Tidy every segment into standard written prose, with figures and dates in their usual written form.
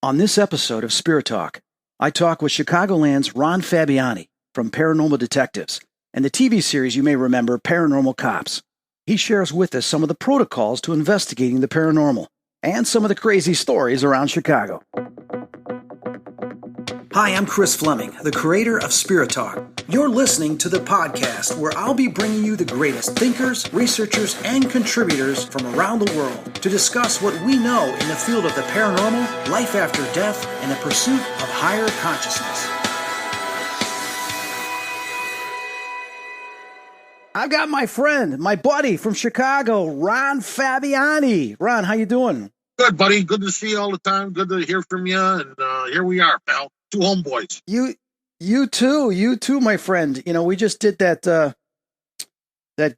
On this episode of Spirit Talk, I talk with Chicagoland's Ron Fabiani from Paranormal Detectives and the TV series you may remember, Paranormal Cops. He shares with us some of the protocols to investigating the paranormal and some of the crazy stories around Chicago. Hi, I'm Chris Fleming, the creator of Spirit Talk. You're listening to the podcast where I'll be bringing you the greatest thinkers, researchers, and contributors from around the world to discuss what we know in the field of the paranormal, life after death, and the pursuit of higher consciousness. I've got my friend, my buddy from Chicago, Ron Fabiani. Ron, how you doing? Good, buddy. Good to see you all the time. Good to hear from you. And here we are, pal. Two homeboys. You too, my friend. You know, we just did that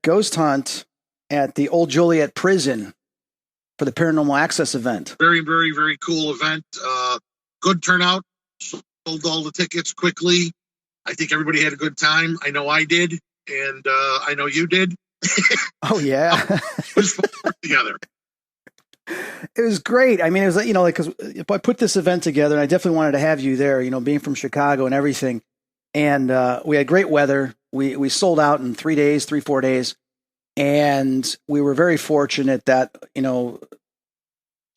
ghost hunt at the Old Joliet prison for the Paranormal Access event. Very, very, very cool event. Good turnout. Sold all the tickets quickly. I think everybody had a good time. I know I did, and I know you did. Oh yeah, it was fun to work together. It was great. I mean, it was like, because I put this event together, and I definitely wanted to have you there, being from Chicago and everything. And we had great weather. We sold out in 4 days. And we were very fortunate that, the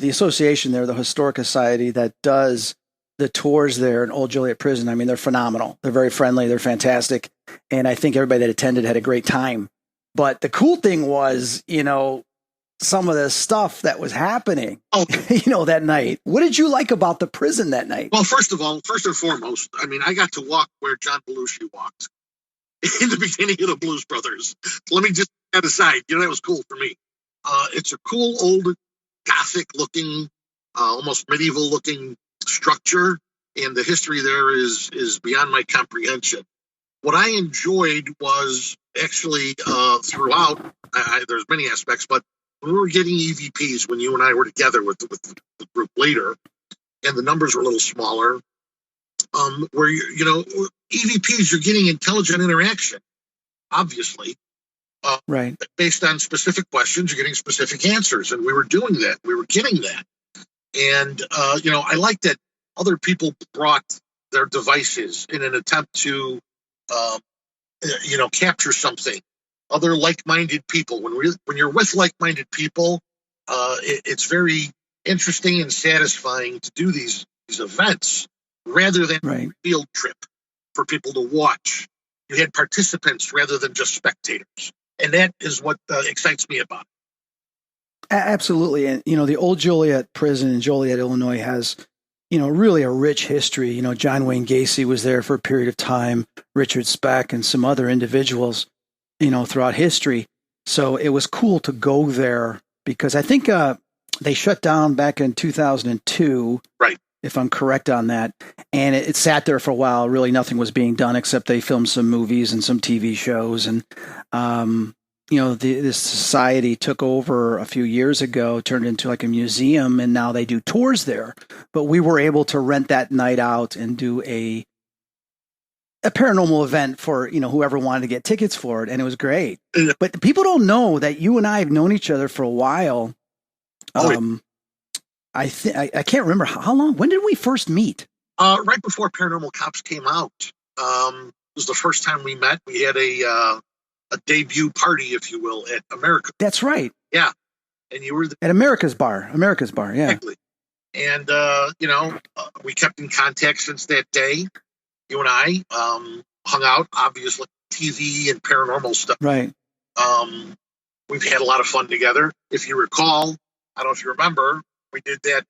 association there, the Historic Society that does the tours there in Old Joliet Prison, I mean, they're phenomenal. They're very friendly. They're fantastic. And I think everybody that attended had a great time. But the cool thing was, some of the stuff that was happening, that night. What did you like about the prison that night? Well, first and foremost, I mean, I got to walk where John Belushi walked in the beginning of the Blues Brothers. Let me just set aside. That was cool for me. It's a cool, old, Gothic-looking, almost medieval-looking structure, and the history there is beyond my comprehension. What I enjoyed was actually throughout, there's many aspects, but when we were getting EVPs, when you and I were together with the group later, and the numbers were a little smaller, where EVPs, you're getting intelligent interaction, obviously. Right. Based on specific questions, you're getting specific answers, and we were doing that. We were getting that. And, I like that other people brought their devices in an attempt to, capture something. Other like-minded people. When you're with like-minded people, it's very interesting and satisfying to do these events rather than a field trip for people to watch. You had participants rather than just spectators, and that is what excites me about it. Absolutely, and the Old Joliet prison in Joliet, Illinois, has really a rich history. John Wayne Gacy was there for a period of time. Richard Speck and some other individuals. Throughout history. So it was cool to go there because I think they shut down back in 2002, right? If I'm correct on that. And it sat there for a while. Really nothing was being done except they filmed some movies and some TV shows. And, this society took over a few years ago, turned into like a museum, and now they do tours there. But we were able to rent that night out and do a paranormal event for, whoever wanted to get tickets for it. And it was great. But people don't know that you and I have known each other for a while. I can't remember how long. When did we first meet? Right before Paranormal Cops came out. It was the first time we met. We had a debut party, if you will, at America. That's right. Yeah. And you were at America's Bar. Yeah. Exactly. And, we kept in contact since that day. You and I hung out, obviously, TV and paranormal stuff. Right. We've had a lot of fun together. If you recall, I don't know if you remember, we did that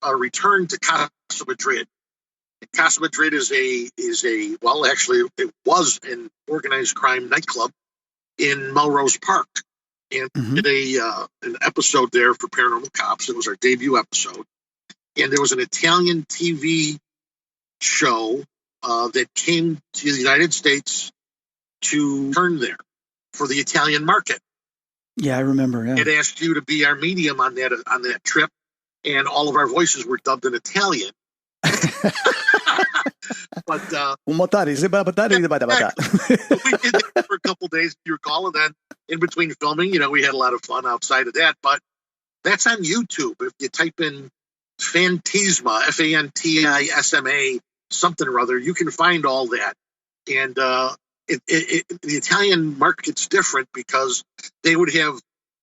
return to Casa Madrid. Casa Madrid is actually, it was an organized crime nightclub in Melrose Park. And we did an episode there for Paranormal Cops. It was our debut episode. And there was an Italian TV show that came to the United States to turn there for the Italian market. Yeah, I remember. Yeah. It asked you to be our medium on that trip, and all of our voices were dubbed in Italian. But we did that for a couple days, if you recall, and then in between filming, we had a lot of fun outside of that. But that's on YouTube. If you type in Fantisma, Fantisma, something or other. You can find all that. And the Italian market's different because they would have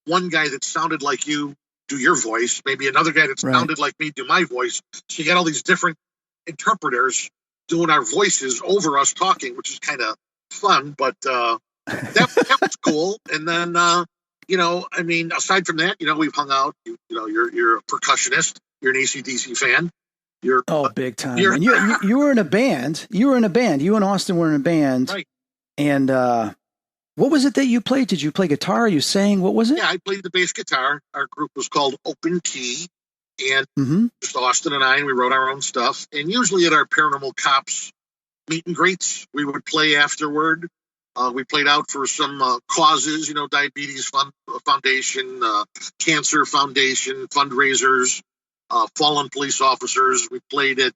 one guy that sounded like you do your voice, maybe another guy that sounded like me do my voice. So you got all these different interpreters doing our voices over us talking, which is kind of fun, but that was cool. And then, I mean, aside from that, we've hung out. You're a percussionist. You're an AC/DC fan. You're big time. And you were in a band. You and Austin were in a band. Right. And what was it that you played? Did you play guitar? You sang? What was it? Yeah, I played the bass guitar. Our group was called Open Key. And just Austin and I, and we wrote our own stuff. And usually at our Paranormal Cops meet and greets, we would play afterward. We played out for some causes, Diabetes Foundation, Cancer Foundation, fundraisers, fallen police officers. We played in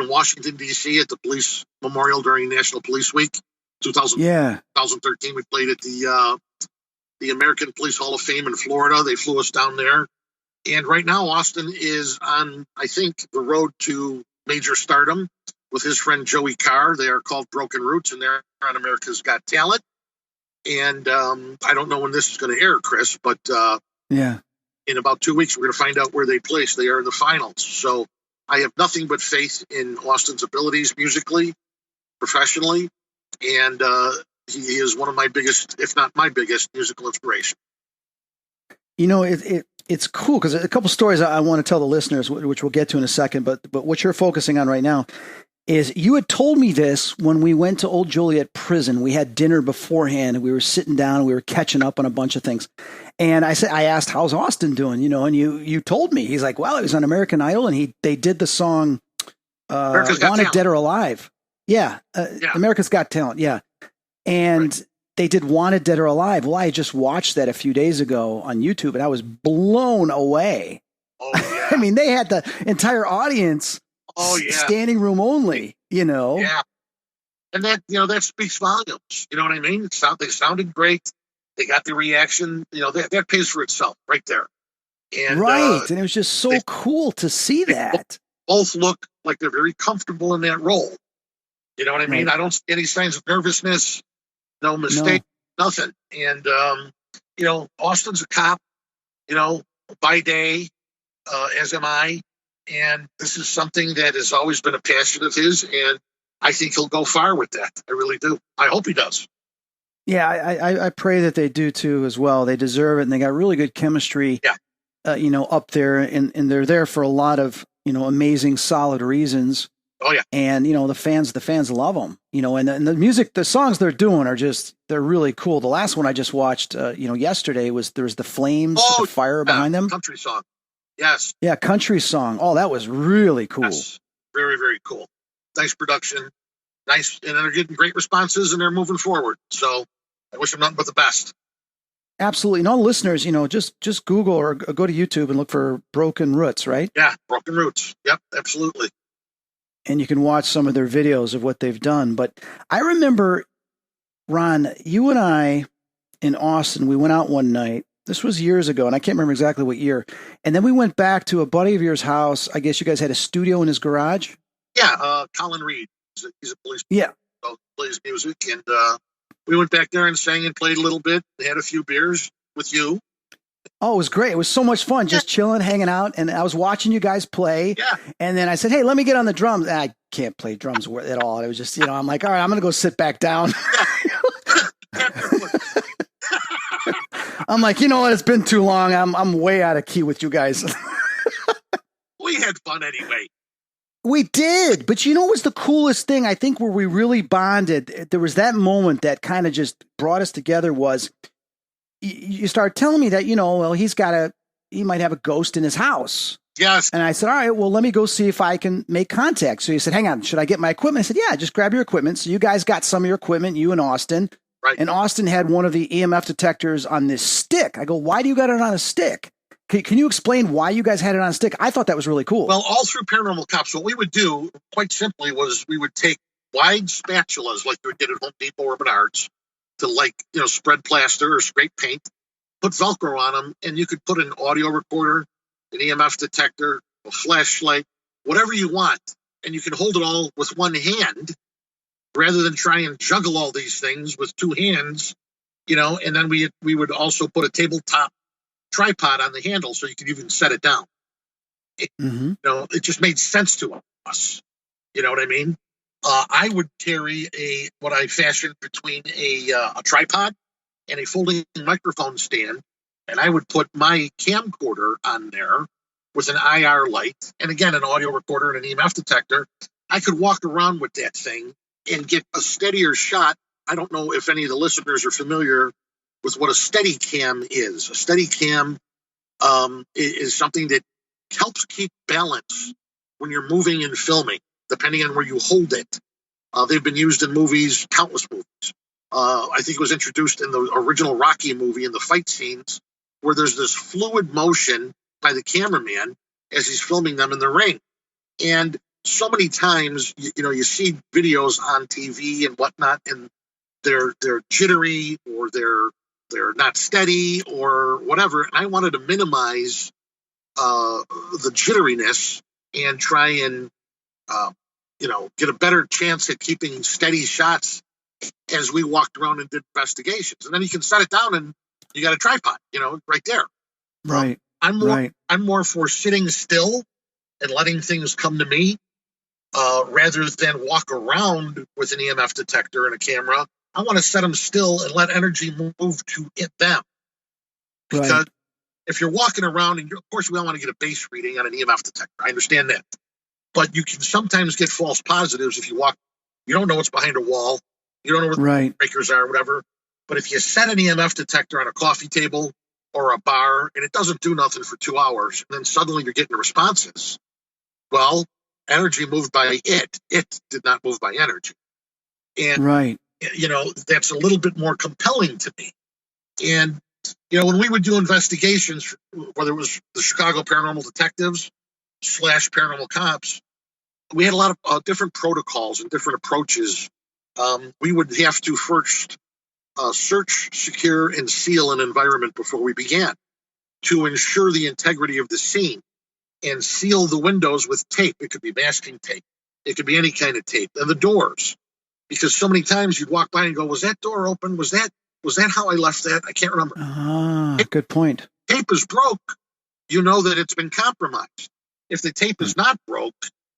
Washington, D.C. at the Police Memorial during National Police Week, 2013. We played at the American Police Hall of Fame in Florida. They flew us down there. And right now, Austin is on, I think, the road to major stardom with his friend Joey Carr. They are called Broken Roots, and they're on America's Got Talent. And I don't know when this is going to air, Chris, but in about 2 weeks, we're going to find out where they place. They are in the finals. So I have nothing but faith in Austin's abilities musically, professionally, and he is one of my biggest, if not my biggest, musical inspiration. It's cool because a couple stories I want to tell the listeners, which we'll get to in a second, but what you're focusing on right now is you had told me this when we went to Old Joliet Prison. We had dinner beforehand and we were sitting down and we were catching up on a bunch of things. And I asked, how's Austin doing? And you told me. He's like, well, he was on American Idol and they did the song Wanted Dead or Alive. Yeah. America's Got Talent. Yeah. And they did Wanted Dead or Alive. Well, I just watched that a few days ago on YouTube and I was blown away. Oh, yeah. I mean, they had the entire audience standing room only, Yeah. And that speaks volumes. You know what I mean? They sounded great. They got the reaction. That pays for itself right there. And, and it was just so cool to see that. Both look like they're very comfortable in that role. You know what I mean? I don't see any signs of nervousness, no mistake, nothing. And, Austin's a cop, by day, as am I. And this is something that has always been a passion of his. And I think he'll go far with that. I really do. I hope he does. Yeah, I pray that they do too as well. They deserve it. And they got really good chemistry, up there. And they're there for a lot of, amazing, solid reasons. Oh, yeah. And, the fans love them, and the music, the songs they're doing they're really cool. The last one I just watched, yesterday there was the flames, the fire behind them. Country song. Yes. Yeah. Country song. Oh, that was really cool. Yes. Very, very cool. Nice production. Nice. And they're getting great responses and they're moving forward. So I wish them nothing but the best. Absolutely. And all listeners, just Google or go to YouTube and look for Broken Roots, right? Yeah. Broken Roots. Yep. Absolutely. And you can watch some of their videos of what they've done. But I remember, Ron, you and I in Austin, we went out one night. This was years ago, and I can't remember exactly what year. And then we went back to a buddy of yours' house. I guess you guys had a studio in his garage? Yeah, Colin Reed. He's a police. Yeah. So plays music. And we went back there and sang and played a little bit. They had a few beers with you. Oh, it was great. It was so much fun, just chilling, hanging out. And I was watching you guys play. Yeah. And then I said, hey, let me get on the drums. And I can't play drums at all. It was just, I'm like, all right, I'm going to go sit back down. I'm like, you know what? It's been too long. I'm way out of key with you guys. We had fun anyway. We did. But what was the coolest thing, I think, where we really bonded? There was that moment that kind of just brought us together was you start telling me that, he might have a ghost in his house. Yes. And I said, all right, well, let me go see if I can make contact. So you said, hang on, should I get my equipment? I said, yeah, just grab your equipment. So you guys got some of your equipment, you and Austin. Right. And Austin had one of the EMF detectors on this stick. I go, why do you got it on a stick? Can you explain why you guys had it on a stick? I thought that was really cool. Well, all through Paranormal Cops, what we would do, quite simply, was we would take wide spatulas like you would get at Home Depot or Menards to spread plaster or scrape paint, put Velcro on them, and you could put an audio recorder, an EMF detector, a flashlight, whatever you want, and you can hold it all with one hand rather than try and juggle all these things with two hands, and then we would also put a tabletop tripod on the handle so you could even set it down. It just made sense to us. You know what I mean? I would carry what I fashioned between a tripod and a folding microphone stand, and I would put my camcorder on there with an IR light, and again, an audio recorder and an EMF detector. I could walk around with that thing and get a steadier shot. I don't know if any of the listeners are familiar with what a steady cam is. A steady cam is something that helps keep balance when you're moving and filming, depending on where you hold it. They've been used in movies, countless movies. I think it was introduced in the original Rocky movie in the fight scenes where there's this fluid motion by the cameraman as he's filming them in the ring. And so many times, you see videos on TV and whatnot, and they're jittery or they're not steady or whatever. And I wanted to minimize the jitteriness and try and get a better chance at keeping steady shots as we walked around and did investigations. And then you can set it down and you got a tripod, right there. Right. I'm more for sitting still and letting things come to me rather than walk around with an EMF detector and a camera. I want to set them still and let energy move to them. Because if you're walking around, and of course we all want to get a base reading on an EMF detector. I understand that. But you can sometimes get false positives if you don't know what's behind a wall. You don't know where the breakers are, whatever. But if you set an EMF detector on a coffee table or a bar and it doesn't do nothing for 2 hours, and then suddenly you're getting responses, well, energy moved by it. It did not move by energy. And, that's a little bit more compelling to me. And, when we would do investigations, whether it was the Chicago Paranormal Detectives / Paranormal Cops, we had a lot of different protocols and different approaches. We would have to first search, secure, and seal an environment before we began to ensure the integrity of the scene and seal the windows with tape. It could be masking tape. It could be any kind of tape. And the doors, because so many times you'd walk by and go, was that door open? Was that how I left that? I can't remember. Good point. Tape is broke. You know that it's been compromised. If the tape is not broke,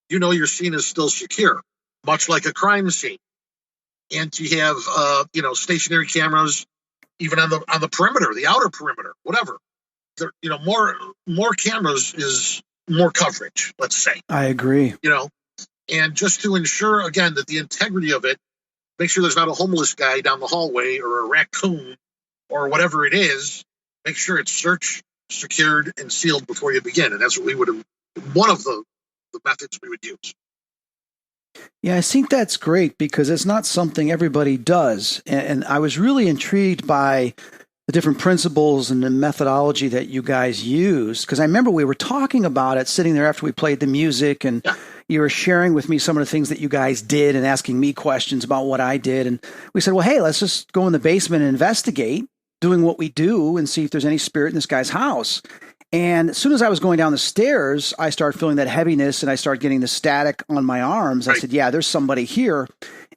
your scene is still secure, much like a crime scene. And you have, stationary cameras, even on the perimeter, the outer perimeter, whatever. There, more cameras is more coverage. Let's say. I agree. And just to ensure again that the integrity of it, make sure there's not a homeless guy down the hallway or a raccoon or whatever it is. Make sure it's searched, secured, and sealed before you begin. And that's what we would have. One of the methods we would use. Yeah, I think that's great because it's not something everybody does. And I was really intrigued by the different principles and the methodology that you guys use. Because I remember we were talking about it sitting there after we played the music, and you were sharing with me some of the things that you guys did and asking me questions about what I did. And we said, well, hey, let's just go in the basement and investigate, doing what we do and see if there's any spirit in this guy's house. And as soon as I was going down the stairs, I started feeling that heaviness and I started getting the static on my arms. I said, yeah, there's somebody here.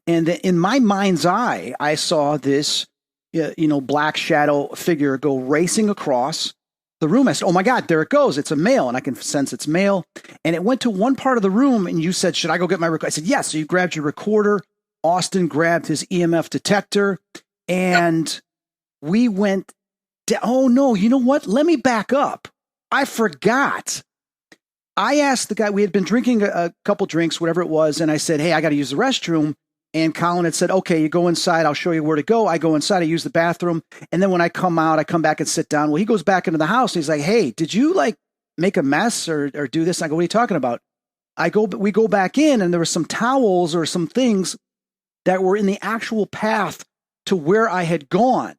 And in my mind's eye, I saw this, black shadow figure go racing across the room. I said, oh my God, there it goes. It's a male. And I can sense it's male. And it went to one part of the room and you said, should I go get my recorder? I said, yes. So you grabbed your recorder. Austin grabbed his EMF detector and we went down. Oh no, you know what? Let me back up. I forgot. I asked the guy, we had been drinking a couple drinks, whatever it was. And I said, hey, I got to use the restroom. And Colin had said, okay, you go inside. I'll show you where to go. I go inside. I use the bathroom. And then when I come out, I come back and sit down. Well, he goes back into the house and he's like, hey, did you make a mess or do this? And I go, what are you talking about? We go back in and there were some towels or some things that were in the actual path to where I had gone.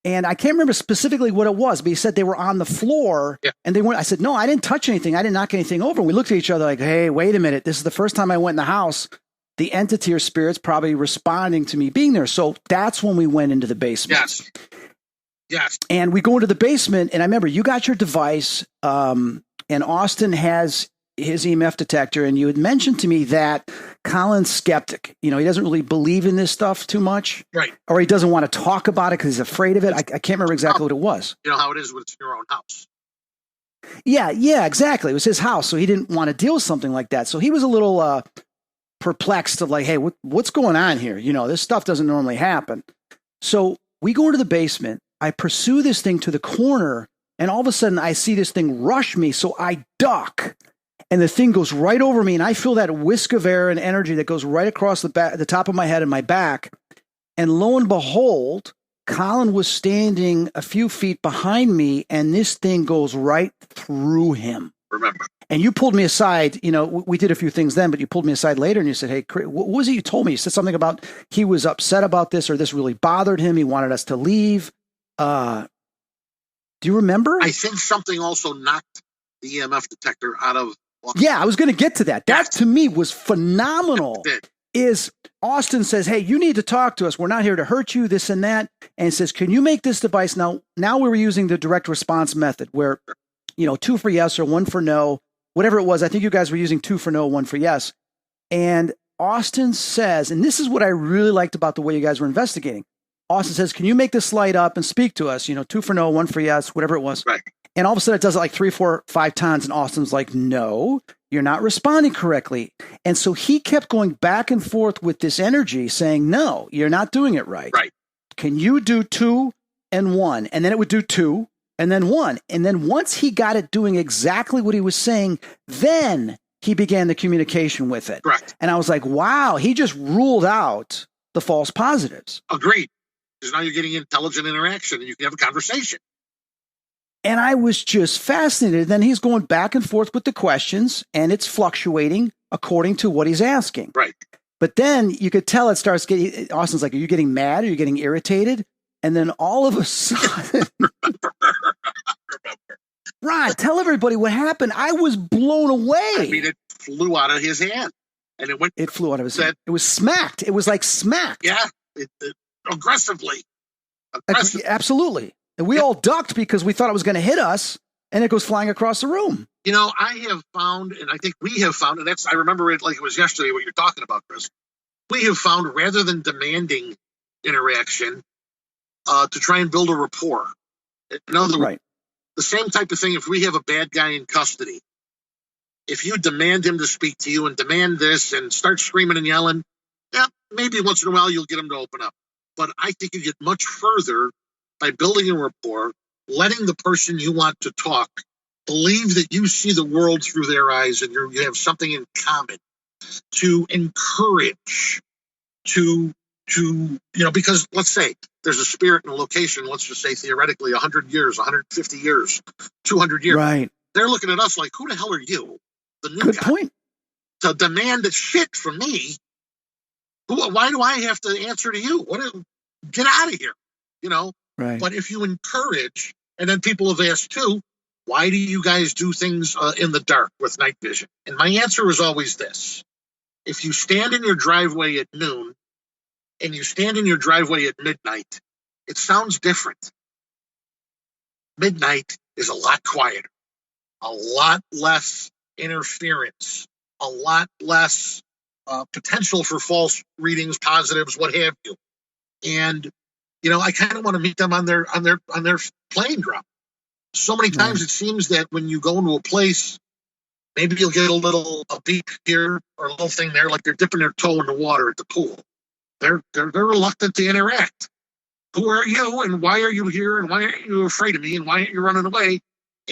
And I can't remember specifically what it was, but he said they were on the floor and they weren't. I said, no, I didn't touch anything. I didn't knock anything over. And we looked at each other like, hey, wait a minute. This is the first time I went in the house. The entity or spirit's probably responding to me being there. So that's when we went into the basement. Yes. And we go into the basement and I remember you got your device. and Austin has his EMF detector, and you had mentioned to me that Colin's skeptic. He doesn't really believe in this stuff too much. Right. Or he doesn't want to talk about it because he's afraid of it. I can't remember exactly what it was. You know how it is when it's your own house. Yeah, exactly. It was his house, so he didn't want to deal with something like that. So he was a little perplexed of like, hey, what's going on here? This stuff doesn't normally happen. So we go into the basement. I pursue this thing to the corner, and all of a sudden I see this thing rush me, so I duck. And the thing goes right over me, and I feel that whisk of air and energy that goes right across the top of my head and my back. And lo and behold, Colin was standing a few feet behind me, and this thing goes right through him. Remember. And you pulled me aside. We did a few things then, but you pulled me aside later, and you said, hey, what was it you told me? You said something about he was upset about this, or this really bothered him. He wanted us to leave. Do you remember? I think something also knocked the EMF detector out of... Yeah, I was going to get to that. That to me was phenomenal. Is Austin says, hey, you need to talk to us. We're not here to hurt you, this and that. And he says, can you make this device? Now we were using the direct response method where, 2 for yes or 1 for no, whatever it was. I think you guys were using 2 for no, 1 for yes. And Austin says, and this is what I really liked about the way you guys were investigating. Austin says, can you make this light up and speak to us? 2 for no, 1 for yes, whatever it was. Right. And all of a sudden it does it like 3, 4, 5 times. And Austin's like, no, you're not responding correctly. And so he kept going back and forth with this energy saying, no, you're not doing it right. Right. Can you do 2 and 1? And then it would do 2 and then 1. And then once he got it doing exactly what he was saying, then he began the communication with it. Correct. And I was like, wow, he just ruled out the false positives. Agreed. Because now you're getting intelligent interaction and you can have a conversation. And I was just fascinated. Then he's going back and forth with the questions, and it's fluctuating according to what he's asking. Right. But then you could tell it starts getting, Austin's like, are you getting mad? Are you getting irritated? And then all of a sudden, Ron, tell everybody what happened. I was blown away. I mean, it flew out of his hand. And it flew out of his hand. It was smacked. It was like smacked. Yeah. Aggressively. Absolutely. And we all ducked because we thought it was going to hit us, and it goes flying across the room. I have found, and I think we have found, and I remember it like it was yesterday what you're talking about, Chris. We have found rather than demanding interaction, to try and build a rapport. In other words, the same type of thing if we have a bad guy in custody. If you demand him to speak to you and demand this and start screaming and yelling, yeah, maybe once in a while you'll get him to open up. But I think you get much further by building a rapport, letting the person you want to talk believe that you see the world through their eyes and you have something in common, to encourage, because let's say there's a spirit in a location, let's just say theoretically 100 years, 150 years, 200 years. Right. They're looking at us like, who the hell are you? The new Good guy, point. to demand that shit from me. Why do I have to answer to you? Get out of here, Right. But if you encourage, and then people have asked too, why do you guys do things in the dark with night vision? And my answer is always this. If you stand in your driveway at noon and you stand in your driveway at midnight, it sounds different. Midnight is a lot quieter, a lot less interference, a lot less potential for false readings, positives, what have you. And I kind of want to meet them on their playing ground. So many times it seems that when you go into a place, maybe you'll get a beep here or a little thing there, like they're dipping their toe in the water at the pool. They're reluctant to interact. Who are you, and why are you here, and why aren't you afraid of me, and why aren't you running away?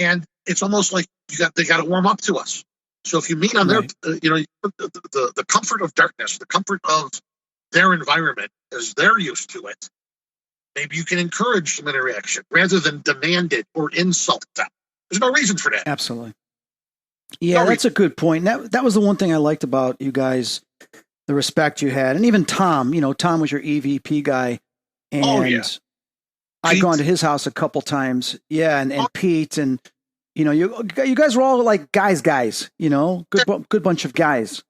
And it's almost like they got to warm up to us. So if you meet on their, the comfort of darkness, the comfort of their environment as they're used to it, maybe you can encourage some interaction rather than demand it or insult them. There's no reason for that. Absolutely. Yeah, that's a good point. That was the one thing I liked about you guys, the respect you had. And even Tom, Tom was your EVP guy. And I'd gone to his house a couple times. Yeah, and Pete, and you guys were all like guys, good bunch of guys.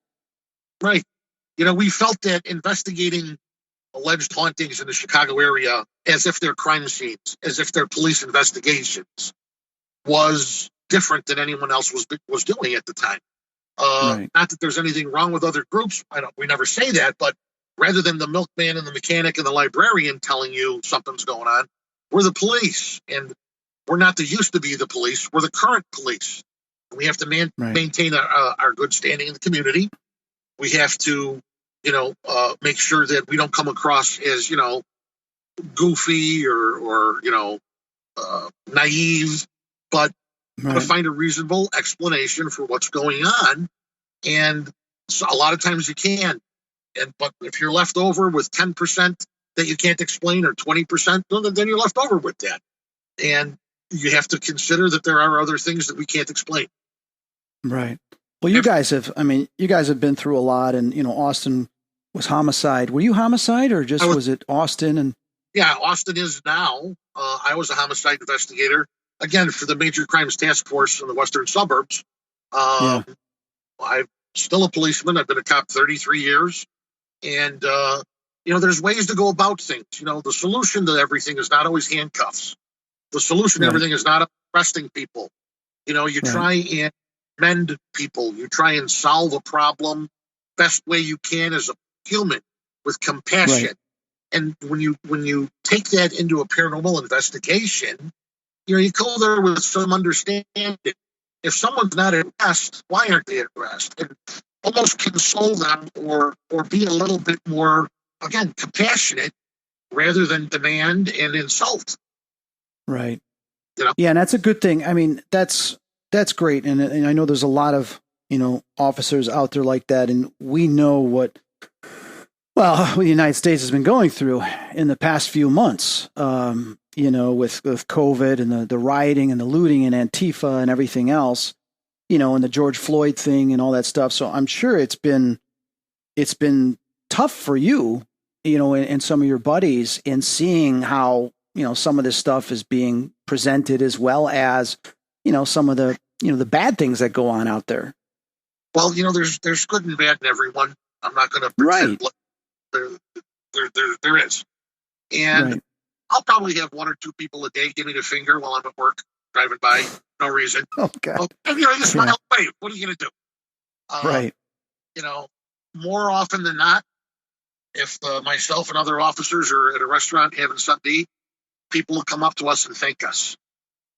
Right. We felt that investigating alleged hauntings in the Chicago area as if they're crime scenes, as if they're police investigations, was different than anyone else was doing at the time. Right. Not that there's anything wrong with other groups. We never say that, but rather than the milkman and the mechanic and the librarian telling you something's going on, we're the police, and we're not the used to be the police. We're the current police. We have to maintain our good standing in the community. We have to, make sure that we don't come across as, goofy or naive, but to find a reasonable explanation for what's going on. And so a lot of times you can. But if you're left over with 10% that you can't explain or 20%, then you're left over with that. And you have to consider that there are other things that we can't explain. Right. Well, you guys have been through a lot, and, Austin was homicide. Were you homicide, or just was it Austin? And yeah, Austin is now. I was a homicide investigator, again, for the Major Crimes Task Force in the western suburbs. I'm still a policeman. I've been a cop 33 years. And, there's ways to go about things. The solution to everything is not always handcuffs. The solution to everything is not arresting people. You try and mend people. You try and solve a problem best way you can as a human with compassion. Right. And when you take that into a paranormal investigation, you go there with some understanding. If someone's not at rest, why aren't they at rest? And almost console them or be a little bit more, again, compassionate rather than demand and insult. Right. Yeah, and that's a good thing. I mean, that's great. And I know there's a lot of, officers out there like that. And we know what the United States has been going through in the past few months, with COVID and the rioting and the looting and Antifa and everything else, and the George Floyd thing and all that stuff. So I'm sure it's been tough for you, and some of your buddies in seeing how, some of this stuff is being presented, as well as, some of the, the bad things that go on out there. Well, there's good and bad in everyone. I'm not going to pretend there is. And I'll probably have one or two people a day give me the finger while I'm at work, driving by, no reason. Okay. Well, I just smile away. What are you going to do? Right. More often than not, if myself and other officers are at a restaurant having something to eat, people will come up to us and thank us.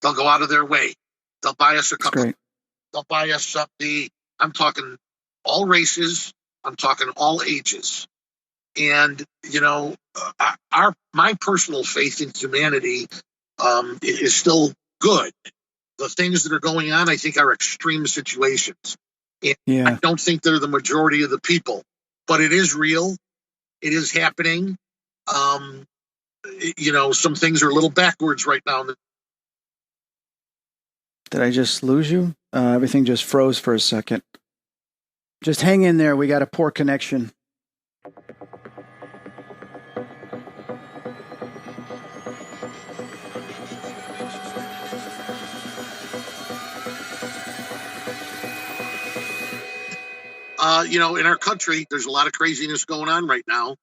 They'll go out of their way. They'll buy us a cup. They'll buy us something to eat. I'm talking all races. I'm talking all ages. And, my personal faith in humanity is still good. The things that are going on, I think, are extreme situations. And I don't think they're the majority of the people, but it is real. It is happening. Some things are a little backwards right now. Did I just lose you? Everything just froze for a second. Just hang in there. We got a poor connection. In our country, there's a lot of craziness going on right now.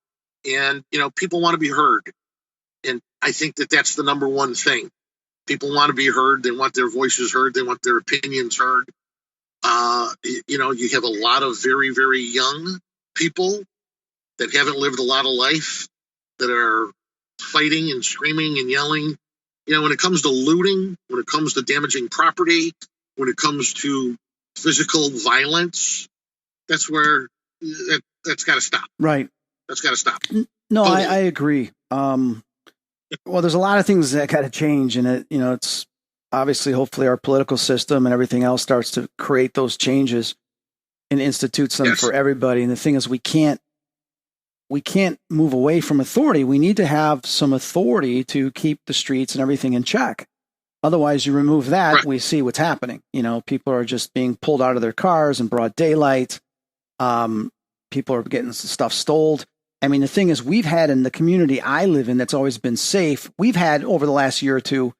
And, people want to be heard. And I think that that's the number one thing. People want to be heard. They want their voices heard. They want their opinions heard. You have a lot of very, very young people that haven't lived a lot of life that are fighting and screaming and yelling. When it comes to looting, when it comes to damaging property, when it comes to physical violence, that's where that's got to stop. Right. That's got to stop. No, totally. I agree. Well, there's a lot of things that got to change, and it's obviously, hopefully, our political system and everything else starts to create those changes and institutes them for everybody. And the thing is, we can't move away from authority. We need to have some authority to keep the streets and everything in check. Otherwise, you remove that, we see what's happening. People are just being pulled out of their cars in broad daylight. People are getting stuff stolen. I mean, the thing is, we've had in the community I live in that's always been safe. We've had over the last year or two,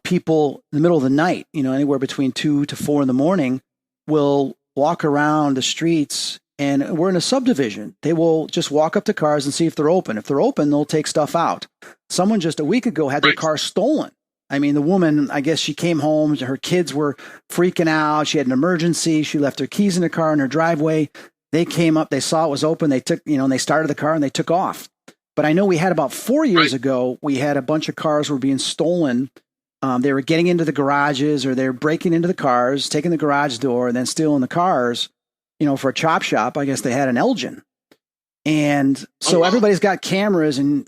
people in the middle of the night, anywhere between 2 to 4 in the morning, will walk around the streets, and we're in a subdivision. They will just walk up to cars and see if they're open. If they're open, they'll take stuff out. Someone just a week ago had their car stolen. I mean, the woman, I guess she came home, her kids were freaking out. She had an emergency. She left her keys in the car in her driveway. They came up, they saw it was open. They took, and they started the car and they took off. But I know we had about 4 years ago, we had a bunch of cars were being stolen. They were getting into the garages, or they were breaking into the cars, taking the garage door, and then stealing the cars, for a chop shop. I guess they had an Elgin. And so everybody's got cameras, and,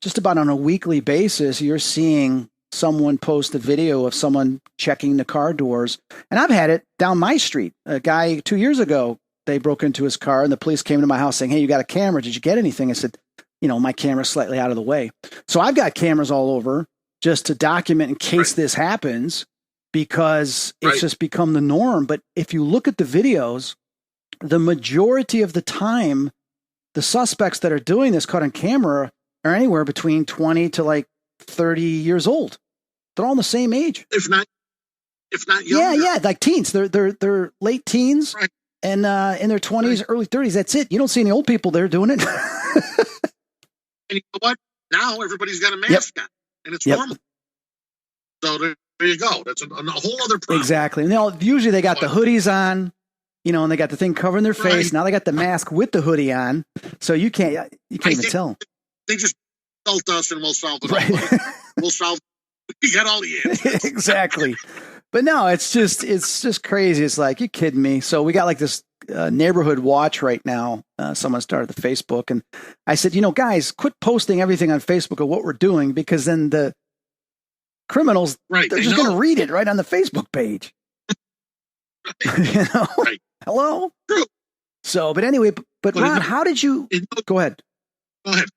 just about on a weekly basis, you're seeing someone post a video of someone checking the car doors. And I've had it down my street. A guy 2 years ago, they broke into his car and the police came to my house saying, "Hey, you got a camera. Did you get anything?" I said, my camera's slightly out of the way. So I've got cameras all over just to document in case this happens, because it's just become the norm. But if you look at the videos, the majority of the time, the suspects that are doing this caught on camera are anywhere between 20 to like 30 years old. They're all the same age. If not younger. Yeah, like teens. They're late teens and in their 20s, early 30s. That's it. You don't see any old people there doing it. And you know what? Now everybody's got a mask on, and it's normal. So there you go. That's a whole other problem. Exactly. And usually they got the hoodies on, and they got the thing covering their face. Now they got the mask with the hoodie on, so you can't even tell. They just insult us, and we'll solve it. All. We'll solve. We got all the answers. Exactly. But no, it's just crazy. It's like, you kidding me? So we got like this neighborhood watch right now. Someone started the Facebook, and I said, guys, quit posting everything on Facebook of what we're doing, because then the criminals, they're just going to read it right on the Facebook page. Hello? True. So, but anyway, but Ron, how did you, go ahead. Go ahead.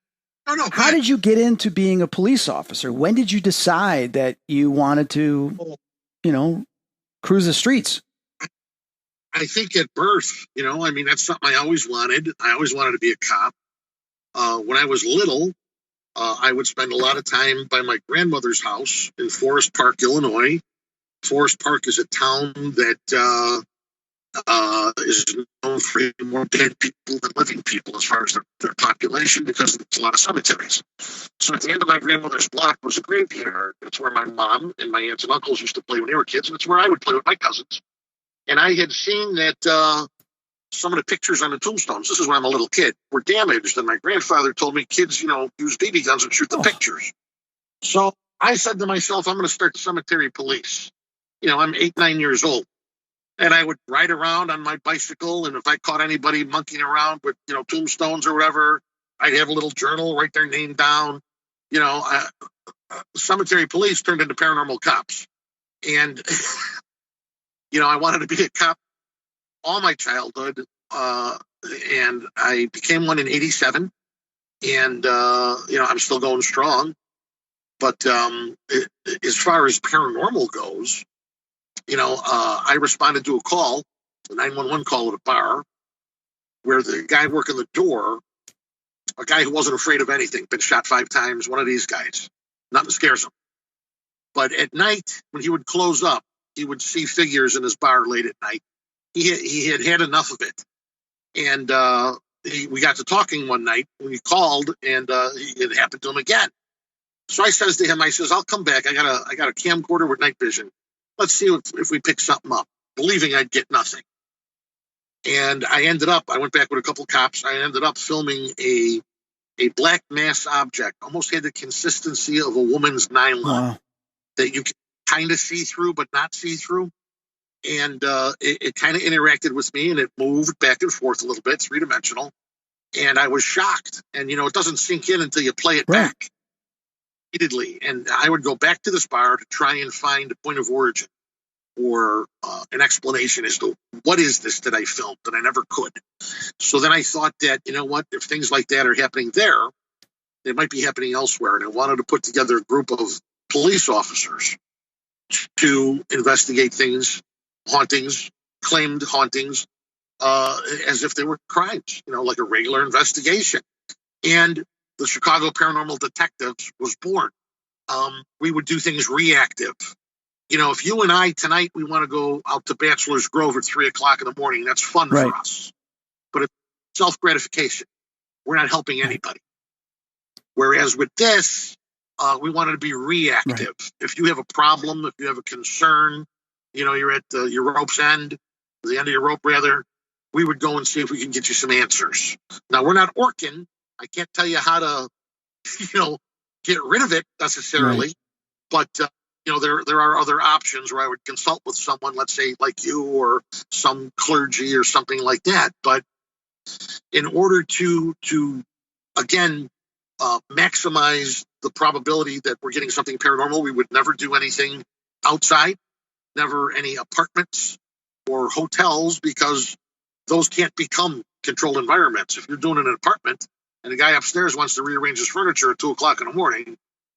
No, how did you get into being a police officer? When did you decide that you wanted to, cruise the streets? I think at birth, that's something I always wanted. I always wanted to be a cop. When I was little, I would spend a lot of time by my grandmother's house in Forest Park, Illinois. Forest Park is a town that is known for more dead people than living people as far as their population, because there's a lot of cemeteries. So at the end of my grandmother's block was a graveyard. It's where my mom and my aunts and uncles used to play when they were kids, and it's where I would play with my cousins. And I had seen that some of the pictures on the tombstones, this is when I'm a little kid, were damaged. And my grandfather told me kids, use BB guns and shoot the pictures. So I said to myself, I'm going to start the cemetery police. I'm 8, 9 years old. And I would ride around on my bicycle. And if I caught anybody monkeying around with, tombstones or whatever, I'd have a little journal, write their name down. Cemetery police turned into paranormal cops. And, I wanted to be a cop all my childhood. And I became one in 87. And, I'm still going strong. But as far as paranormal goes, I responded to a call, a 911 call at a bar, where the guy working the door, a guy who wasn't afraid of anything, been shot 5 times, one of these guys, nothing scares him. But at night, when he would close up, he would see figures in his bar late at night. He had enough of it. And we got to talking one night when he called, and it happened to him again. So I says to him, I'll come back. I got a camcorder with night vision. Let's see if we pick something up, believing I'd get nothing. And I went back with a couple cops. I ended up filming a black mass object, almost had the consistency of a woman's nylon that you can kind of see through, but not see through. And it kind of interacted with me, and it moved back and forth a little bit, 3-dimensional. And I was shocked. And, it doesn't sink in until you play it back. Repeatedly. And I would go back to this bar to try and find a point of origin or an explanation as to what is this that I filmed, that I never could. So then I thought that, if things like that are happening there, they might be happening elsewhere. And I wanted to put together a group of police officers to investigate things, hauntings, claimed hauntings, as if they were crimes, like a regular investigation. And the Chicago Paranormal Detectives was born. We would do things reactive. If you and I tonight, we want to go out to Bachelor's Grove at 3:00 in the morning, that's fun for us. But it's self-gratification. We're not helping anybody. Whereas with this, We wanted to be reactive. Right. If you have a problem, if you have a concern, you're at your rope's end, the end of your rope, rather, we would go and see if we can get you some answers. Now, we're not orking. I can't tell you how to, get rid of it necessarily, Right. but, there are other options where I would consult with someone, let's say like you or some clergy or something like that. But in order to again, maximize the probability that we're getting something paranormal, we would never do anything outside, never any apartments or hotels, because those can't become controlled environments. If you're doing an apartment and the guy upstairs wants to rearrange his furniture at 2:00 in the morning,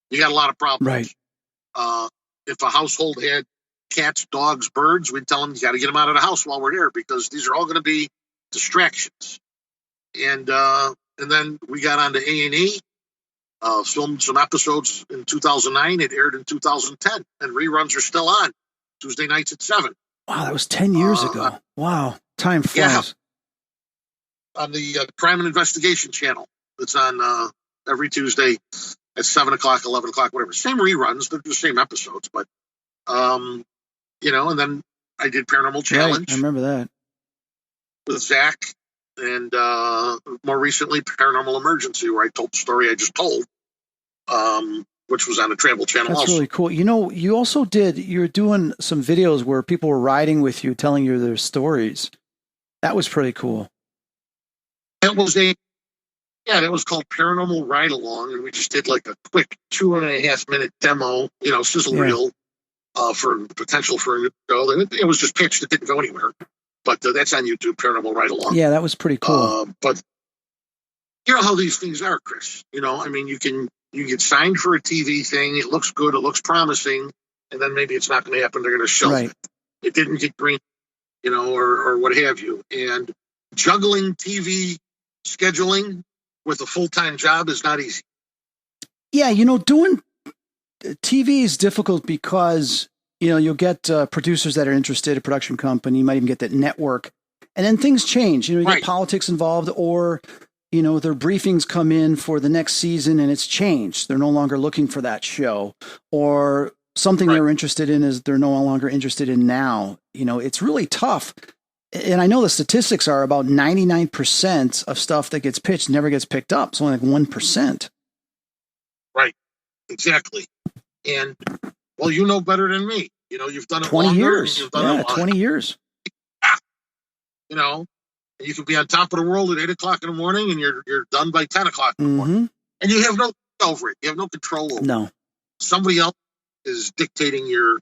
you got a lot of problems. Right. If a household had cats, dogs, birds, we'd tell them you got to get them out of the house while we're there, because these are all going to be distractions. And then we got onto A&E, filmed some episodes in 2009. It aired in 2010, and reruns are still on Tuesday nights at 7. Wow, that was 10 years ago. Wow, time flies. Yeah, on the Crime and Investigation channel. It's on every Tuesday at 7 o'clock, 11 o'clock, whatever. Same reruns, they're the same episodes, but and then I did Paranormal Challenge. Right, I remember that. With Zach, and more recently Paranormal Emergency, where I told the story I just told, which was on the Travel Channel. That's also really cool. You also you're doing some videos where people were riding with you, telling you their stories. That was pretty cool. That was called Paranormal Ride Along, and we just did like a quick 2.5-minute demo, sizzle reel, for potential for a new show. It was just pitched; it didn't go anywhere. But that's on YouTube, Paranormal Ride Along. Yeah, that was pretty cool. But you know how these things are, Chris. You get signed for a TV thing. It looks good. It looks promising, and then maybe it's not going to happen. They're going to shelve it. It didn't get green, or what have you. And juggling TV scheduling with a full-time job is not easy. Yeah, doing TV is difficult because, you'll get producers that are interested, a production company, you might even get that network, and then things change. You get politics involved, or, their briefings come in for the next season and it's changed. They're no longer looking for that show, or something they're interested in is they're no longer interested in now. It's really tough. And I know the statistics are about 99% of stuff that gets pitched never gets picked up. It's only like 1%. Right. Exactly. And, well, you know better than me. You've done it 20 longer, years. You've done it 20 years. You could be on top of the world at 8 o'clock in the morning, and you're done by 10 o'clock in the morning. And you have no over it. You have no control over it. No. Somebody else is dictating your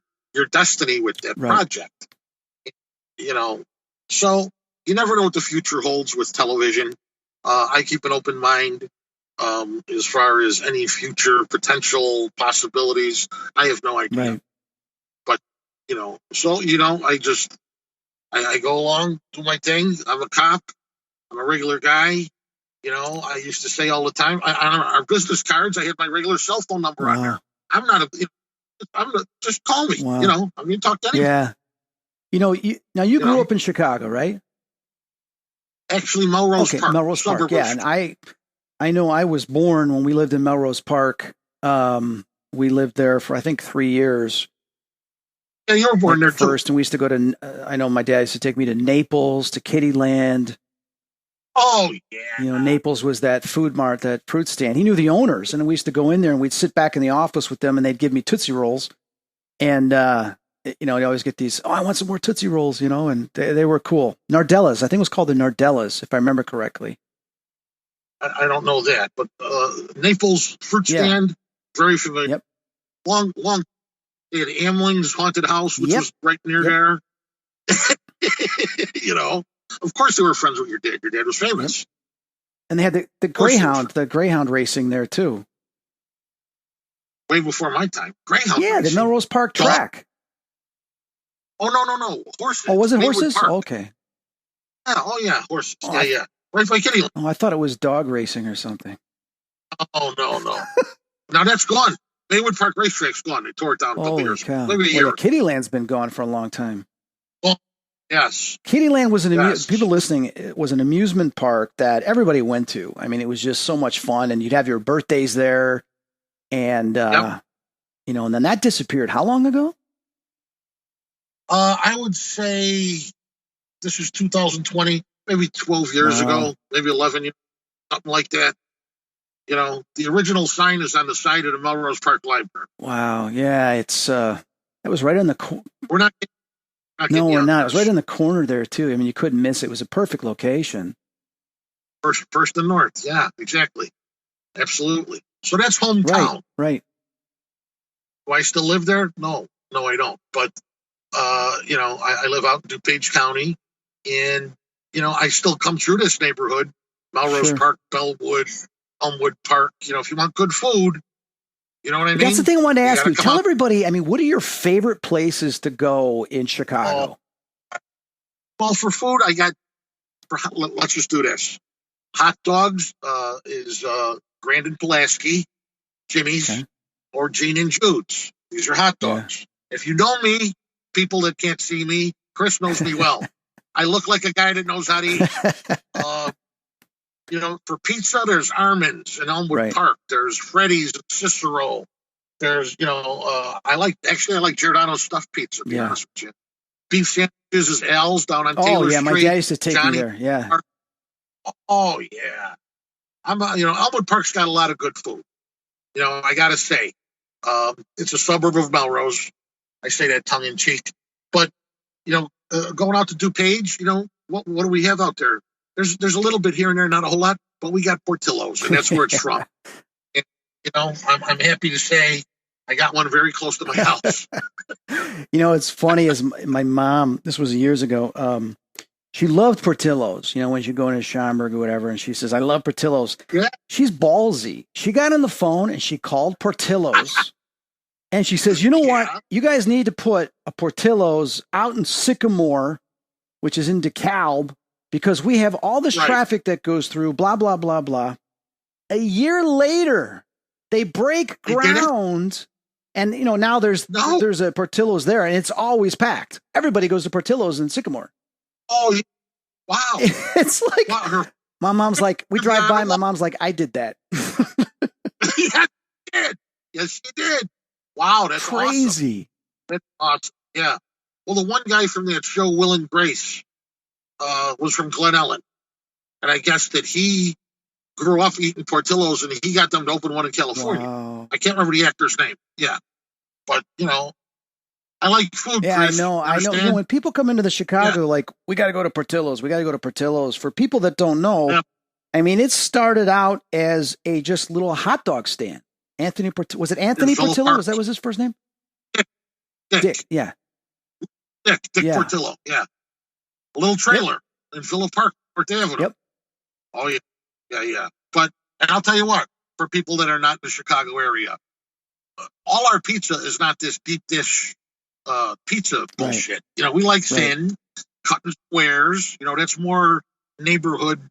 destiny with that project. So you never know what the future holds with television. I keep an open mind as far as any future potential possibilities. I have no idea. Right. But, I go along, do my thing. I'm a cop. I'm a regular guy. I used to say all the time, on our business cards, I had my regular cell phone number on there. I'm not just call me. Wow. I'm going to talk to anyone. Yeah. You grew up in Chicago, right? Actually, Melrose Park. Melrose Park. Yeah, and I know I was born when we lived in Melrose Park. We lived there for I think 3 years. Yeah, you were born there first, too. And we used to go to. I know my dad used to take me to Naples, to Kittyland. Oh yeah. Naples was that food mart, that fruit stand. He knew the owners, and we used to go in there and we'd sit back in the office with them, and they'd give me Tootsie Rolls, and you always get these. Oh, I want some more Tootsie Rolls, and they were cool. Nardellas, I think it was called the Nardellas, if I remember correctly. I don't know that, but Naples fruit stand, very familiar. Yep. Long. They had Amling's Haunted House, which was right near there. Of course they were friends with your dad. Your dad was famous. Yep. And they had the Greyhound racing there too. Way before my time. Greyhound racing. The Melrose Park track. Oh, no. Horses. Oh, was it horses? Oh, okay. Yeah, horses. Oh, yeah. Right by Kittyland. Oh, I thought it was dog racing or something. Oh, no. Now that's gone. Maywood Park Racetrack's gone. They tore it down a couple years ago. Maybe a year. Kittyland's been gone for a long time. Well, yes. Kittyland was people listening, it was an amusement park that everybody went to. I mean, it was just so much fun, and you'd have your birthdays there, and and then that disappeared. How long ago? I would say this is 2020, maybe 12 years ago, maybe 11 years, something like that. The original sign is on the side of the Melrose Park Library. Wow. Yeah, it's it was right on the We're not. No, we're not. It was right in the corner there too. I mean, you couldn't miss it. It was a perfect location. First and North. Yeah, exactly. Absolutely. So that's hometown. Right. Do I still live there? No, I don't. But I live out in DuPage County, and I still come through this neighborhood, Melrose Park, Bellwood, Elmwood Park. If you want good food, you know what I mean? That's the thing I wanted to ask you. Tell everybody, I mean, what are your favorite places to go in Chicago? Well, for food, let's just do this. Hot dogs is Grand and Pulaski, Jimmy's, or Gene and Jude's. These are hot dogs. Yeah. If you know me, people that can't see me, Chris knows me well. I look like a guy that knows how to eat. For pizza, there's Armand's in Elmwood Park. There's Freddy's and Cicero. There's, I like Giordano's stuffed pizza, to be honest with you. Beef sandwiches is Al's down on Taylor Street. My dad used to take me there. Yeah. Park. Oh, yeah. Elmwood Park's got a lot of good food. I got to say, it's a suburb of Melrose. I say that tongue in cheek. But, going out to DuPage, what do we have out there? There's a little bit here and there, not a whole lot, but we got Portillo's, and that's where it's from. And, I'm happy to say I got one very close to my house. It's funny as my mom, this was years ago, she loved Portillo's, when she'd go into Schaumburg or whatever, and she says, I love Portillo's. Yeah. She's ballsy. She got on the phone and she called Portillo's. And she says, you know what? You guys need to put a Portillo's out in Sycamore, which is in DeKalb, because we have all this traffic that goes through, blah, blah, blah, blah. A year later, they break ground, and now there's a Portillo's there, and it's always packed. Everybody goes to Portillo's in Sycamore. Oh, wow! It's like my mom's like, we drive by. My mom's like, I did that. Yes, she did. Wow, that's crazy. Awesome. That's awesome. Yeah. Well, the one guy from that show, Will and Grace, was from Glen Ellen, and I guess that he grew up eating Portillo's, and he got them to open one in California. Wow. I can't remember the actor's name. Yeah, but I like food. Yeah, Chris. I know. When people come into the Chicago, like, we got to go to Portillo's. We got to go to Portillo's. For people that don't know, I mean, it started out as a just little hot dog stand. Was it Anthony Portillo? Was his first name? Dick. Yeah. Dick Portillo. Yeah. A little trailer in Phillip Park, North Avenue. Yep. Oh, yeah. Yeah. But, and I'll tell you what, for people that are not in the Chicago area, all our pizza is not this deep dish pizza bullshit. We like thin, cutting squares. That's more neighborhood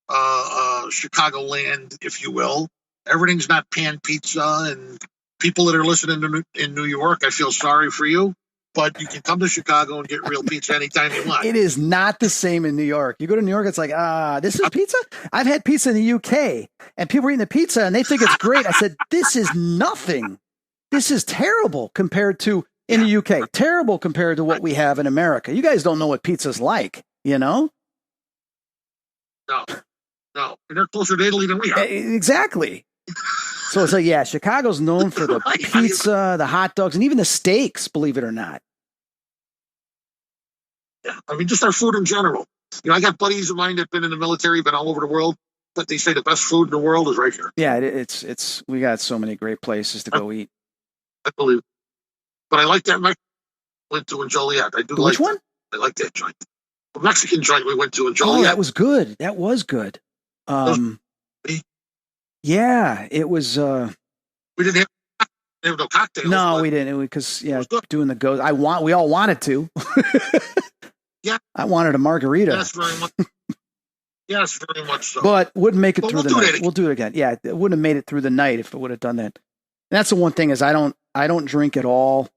Chicagoland, if you will. Everything's not pan pizza, and people that are listening in New York, I feel sorry for you, but you can come to Chicago and get real pizza anytime you want. It is not the same in New York. You go to New York, it's like, this is pizza? I've had pizza in the UK, and people are eating the pizza, and they think it's great. I said, this is nothing. This is terrible compared to in the UK. Terrible compared to what we have in America. You guys don't know what pizza's like, No. And they're closer to Italy than we are. Exactly. So it's like, Chicago's known for the pizza, the hot dogs, and even the steaks, believe it or not. Yeah, I mean, just our food in general. I got buddies of mine that have been in the military, been all over the world, but they say the best food in the world is right here. Yeah, it's we got so many great places to go eat. I believe it. But I like that went to in Joliet. I do like which one? I like that joint. The Mexican joint we went to in Joliet. Oh, that was good. That was good. Yeah, it was. We didn't have no cocktails. No, we didn't, because doing the ghost. We all wanted to. Yeah, I wanted a margarita. Yes, very much. Yes, very much so. But wouldn't make it through the night. We'll do it again. Yeah, it wouldn't have made it through the night if it would have done that. And that's the one thing is I don't drink at all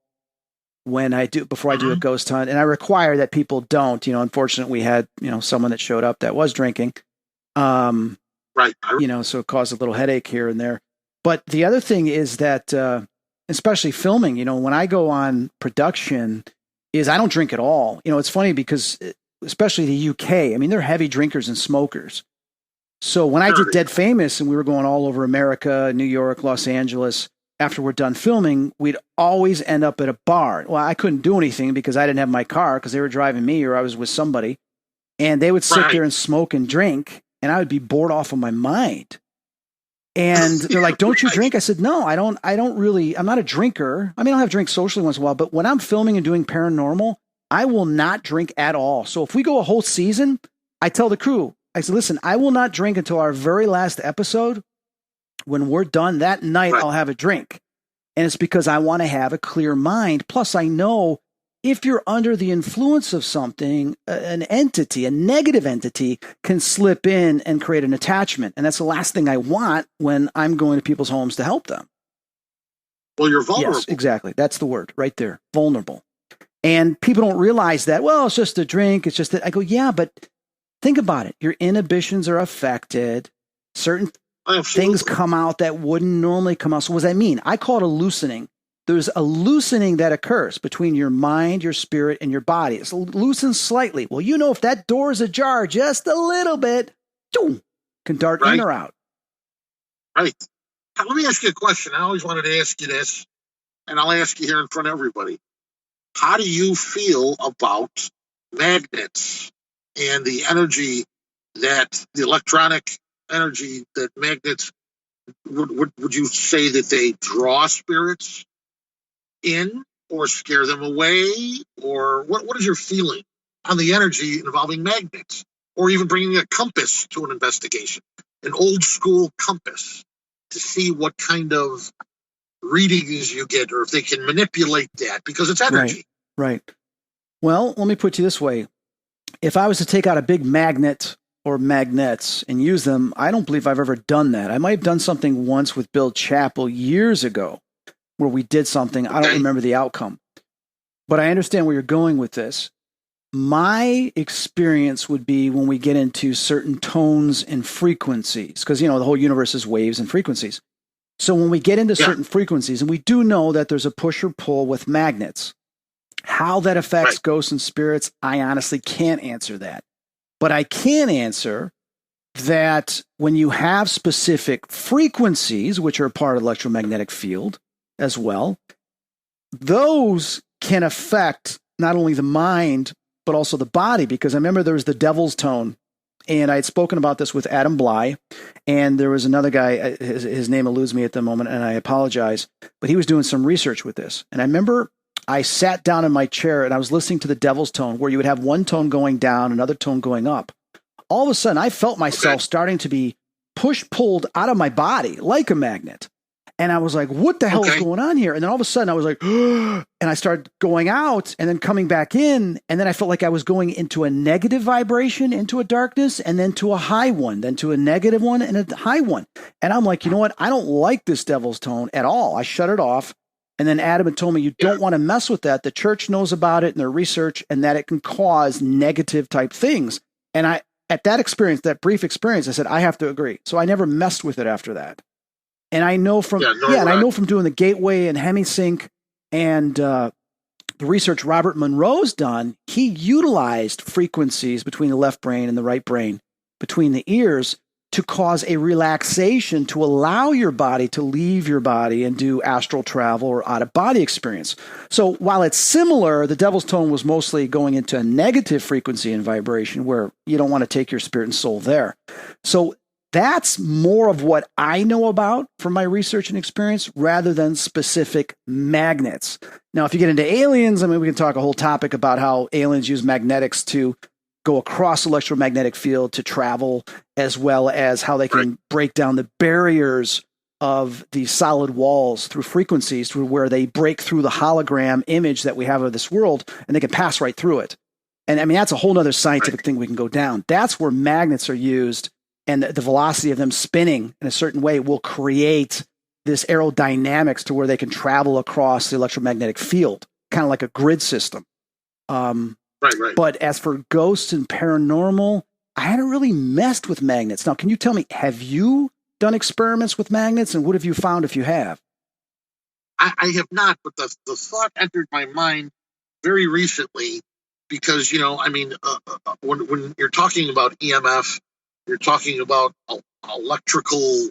before I do a ghost hunt, and I require that people don't. Unfortunately, we had someone that showed up that was drinking. Right. So it caused a little headache here and there. But the other thing is that, especially filming, when I go on production, is I don't drink at all. It's funny because, especially the UK, I mean, they're heavy drinkers and smokers. So when I did Dead Famous and we were going all over America, New York, Los Angeles, after we're done filming, we'd always end up at a bar. Well, I couldn't do anything because I didn't have my car because they were driving me or I was with somebody. And they would sit there and smoke and drink, and I would be bored off of my mind. And they're like, "Don't you drink?" I said, "No, I don't really, I'm not a drinker. I mean, I'll have drinks socially once in a while, but when I'm filming and doing paranormal, I will not drink at all. So if we go a whole season, I tell the crew, I said, listen, I will not drink until our very last episode. When we're done that night, I'll have a drink. And it's because I want to have a clear mind. Plus, I know if you're under the influence of something, an entity, a negative entity can slip in and create an attachment. And that's the last thing I want when I'm going to people's homes to help them. Well, you're vulnerable. Yes, exactly. That's the word right there. Vulnerable. And people don't realize that, well, it's just a drink. It's just that. I go, yeah, but think about it. Your inhibitions are affected. Certain things come out that wouldn't normally come out. So what does that mean? I call it a loosening. There's a loosening that occurs between your mind, your spirit, and your body. It's loosened slightly. Well, if that door is ajar just a little bit, can dart in or out. Right. Now, let me ask you a question. I always wanted to ask you this, and I'll ask you here in front of everybody. How do you feel about magnets and the energy that the electronic energy that magnets, would you say that they draw spirits in or scare them away? Or what is your feeling on the energy involving magnets, or even bringing a compass to an investigation, an old school compass, to see what kind of readings you get, or if they can manipulate that, because it's energy. Right. Well, let me put it this way. If I was to take out a big magnet or magnets and use them, I don't believe I've ever done that. I might have done something once with Bill Chappell years ago where we did something. I don't remember the outcome. But I understand where you're going with this. My experience would be when we get into certain tones and frequencies, because, the whole universe is waves and frequencies. So when we get into certain frequencies, and we do know that there's a push or pull with magnets, how that affects ghosts and spirits, I honestly can't answer that. But I can answer that when you have specific frequencies, which are part of the electromagnetic field as well, those can affect not only the mind, but also the body. Because I remember there was the devil's tone, and I had spoken about this with Adam Bly, and there was another guy, his name eludes me at the moment, and I apologize, but he was doing some research with this. And I remember I sat down in my chair and I was listening to the devil's tone, where you would have one tone going down, another tone going up. All of a sudden, I felt myself starting to be pulled out of my body like a magnet. And I was like, what the hell is going on here? And then all of a sudden I was like, and I started going out and then coming back in. And then I felt like I was going into a negative vibration, into a darkness, and then to a high one, then to a negative one and a high one. And I'm like, you know what? I don't like this devil's tone at all. I shut it off. And then Adam had told me, you don't want to mess with that. The church knows about it in their research, and that it can cause negative type things. And at that experience, that brief experience, I said, I have to agree. So I never messed with it after that. And I know from and I know from doing the Gateway and Hemisync and the research Robert Monroe's done, he utilized frequencies between the left brain and the right brain, between the ears, to cause a relaxation, to allow your body to leave your body and do astral travel or out-of-body experience. So while it's similar, the devil's tone was mostly going into a negative frequency and vibration where you don't want to take your spirit and soul there. So that's more of what I know about from my research and experience rather than specific magnets. Now, if you get into aliens, I mean, we can talk a whole topic about how aliens use magnetics to go across electromagnetic field to travel, as well as how they can break down the barriers of the solid walls through frequencies to where they break through the hologram image that we have of this world, and they can pass right through it. And I mean, that's a whole other scientific thing we can go down. That's where magnets are used, and the velocity of them spinning in a certain way will create this aerodynamics to where they can travel across the electromagnetic field, kind of like a grid system. But as for ghosts and paranormal, I hadn't really messed with magnets. Now, can you tell me, have you done experiments with magnets, and what have you found if you have? I have not, but the thought entered my mind very recently because, when you're talking about EMF, you're talking about electrical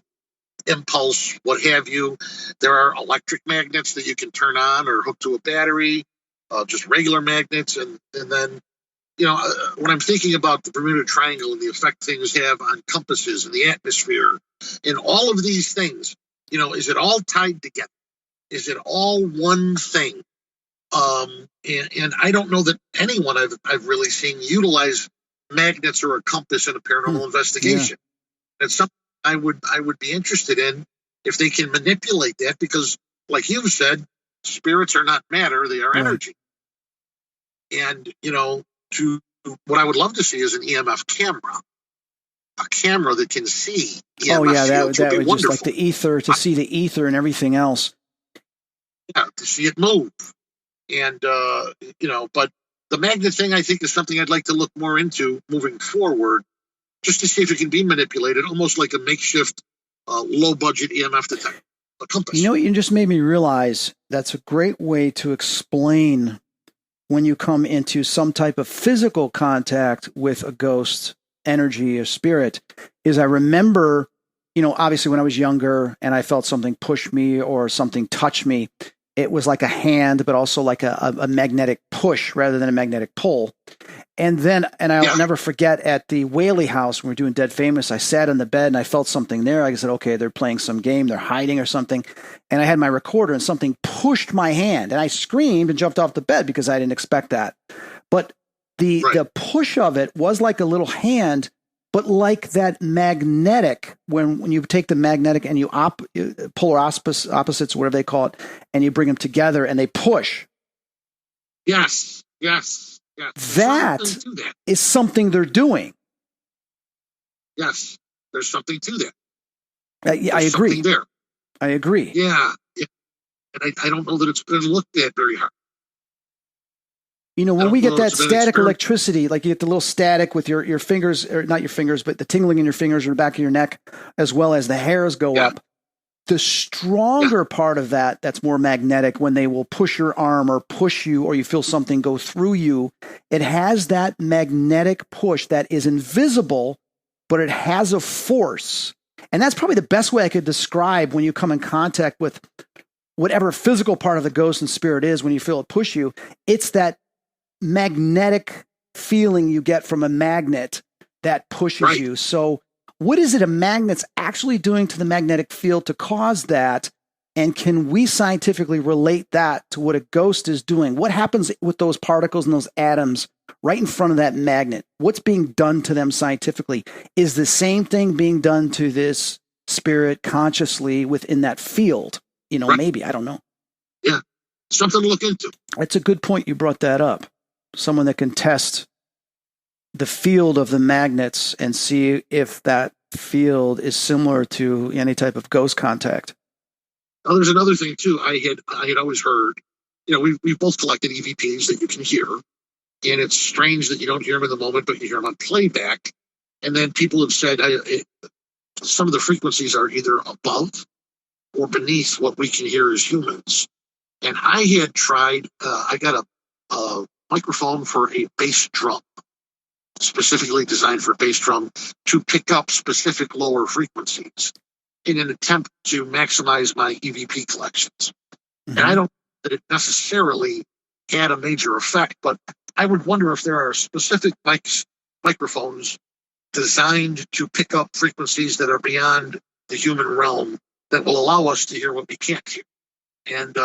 impulse, what have you. There are electric magnets that you can turn on or hook to a battery, just regular magnets. And then, when I'm thinking about the Bermuda Triangle and the effect things have on compasses and the atmosphere and all of these things, is it all tied together? Is it all one thing? And I don't know that anyone I've really seen utilize magnets or a compass in a paranormal investigation. Yeah. It's something I would be interested in if they can manipulate that, because, like you've said, spirits are not matter; they are energy. And what I would love to see is an EMF camera, a camera that can see EMF fields. That would wonderful. Just like the ether, to see the ether and everything else. Yeah, to see it move. And, but the magnet thing, I think, is something I'd like to look more into moving forward, just to see if it can be manipulated, almost like a makeshift low-budget EMF detector, a compass. You just made me realize that's a great way to explain when you come into some type of physical contact with a ghost, energy, or spirit. Is I remember, obviously when I was younger and I felt something push me or something touch me, it was like a hand, but also like a magnetic push rather than a magnetic pull. And then, I'll never forget, at the Whaley house, when we were doing Dead Famous, I sat on the bed and I felt something there. I said, okay, they're playing some game, they're hiding or something. And I had my recorder and something pushed my hand and I screamed and jumped off the bed because I didn't expect that. But the push of it was like a little hand, but like that magnetic, when you take the magnetic and you polar opposites, whatever they call it, and you bring them together and they push. Yes. That is something they're doing. Yes, there's something to that. I agree. There. I agree. Yeah. And I don't know that it's been looked at very hard. When we get that static electricity, like you get the little static with your fingers, or not your fingers, but the tingling in your fingers or the back of your neck, as well as the hairs go up. The stronger part of that's more magnetic, when they will push your arm or push you, or you feel something go through you. It has that magnetic push that is invisible, but it has a force. And that's probably the best way I could describe when you come in contact with whatever physical part of the ghost and spirit is, when you feel it push you. It's that magnetic feeling you get from a magnet that pushes you. So what is it a magnet's actually doing to the magnetic field to cause that? And can we scientifically relate that to what a ghost is doing? What happens with those particles and those atoms right in front of that magnet? What's being done to them scientifically? Is the same thing being done to this spirit consciously within that field? Maybe, I don't know. Yeah, something to look into. That's a good point. You brought that up. Someone that can test the field of the magnets and see if that field is similar to any type of ghost contact. Oh, there's another thing too. I had always heard, we've both collected EVPs that you can hear, and it's strange that you don't hear them in the moment, but you hear them on playback. And then people have said some of the frequencies are either above or beneath what we can hear as humans. And I had tried. I got a microphone for a bass drum, specifically designed for bass drum, to pick up specific lower frequencies in an attempt to maximize my EVP collections. Mm-hmm. And I don't know that it necessarily had a major effect, but I would wonder if there are specific microphones designed to pick up frequencies that are beyond the human realm that will allow us to hear what we can't hear. And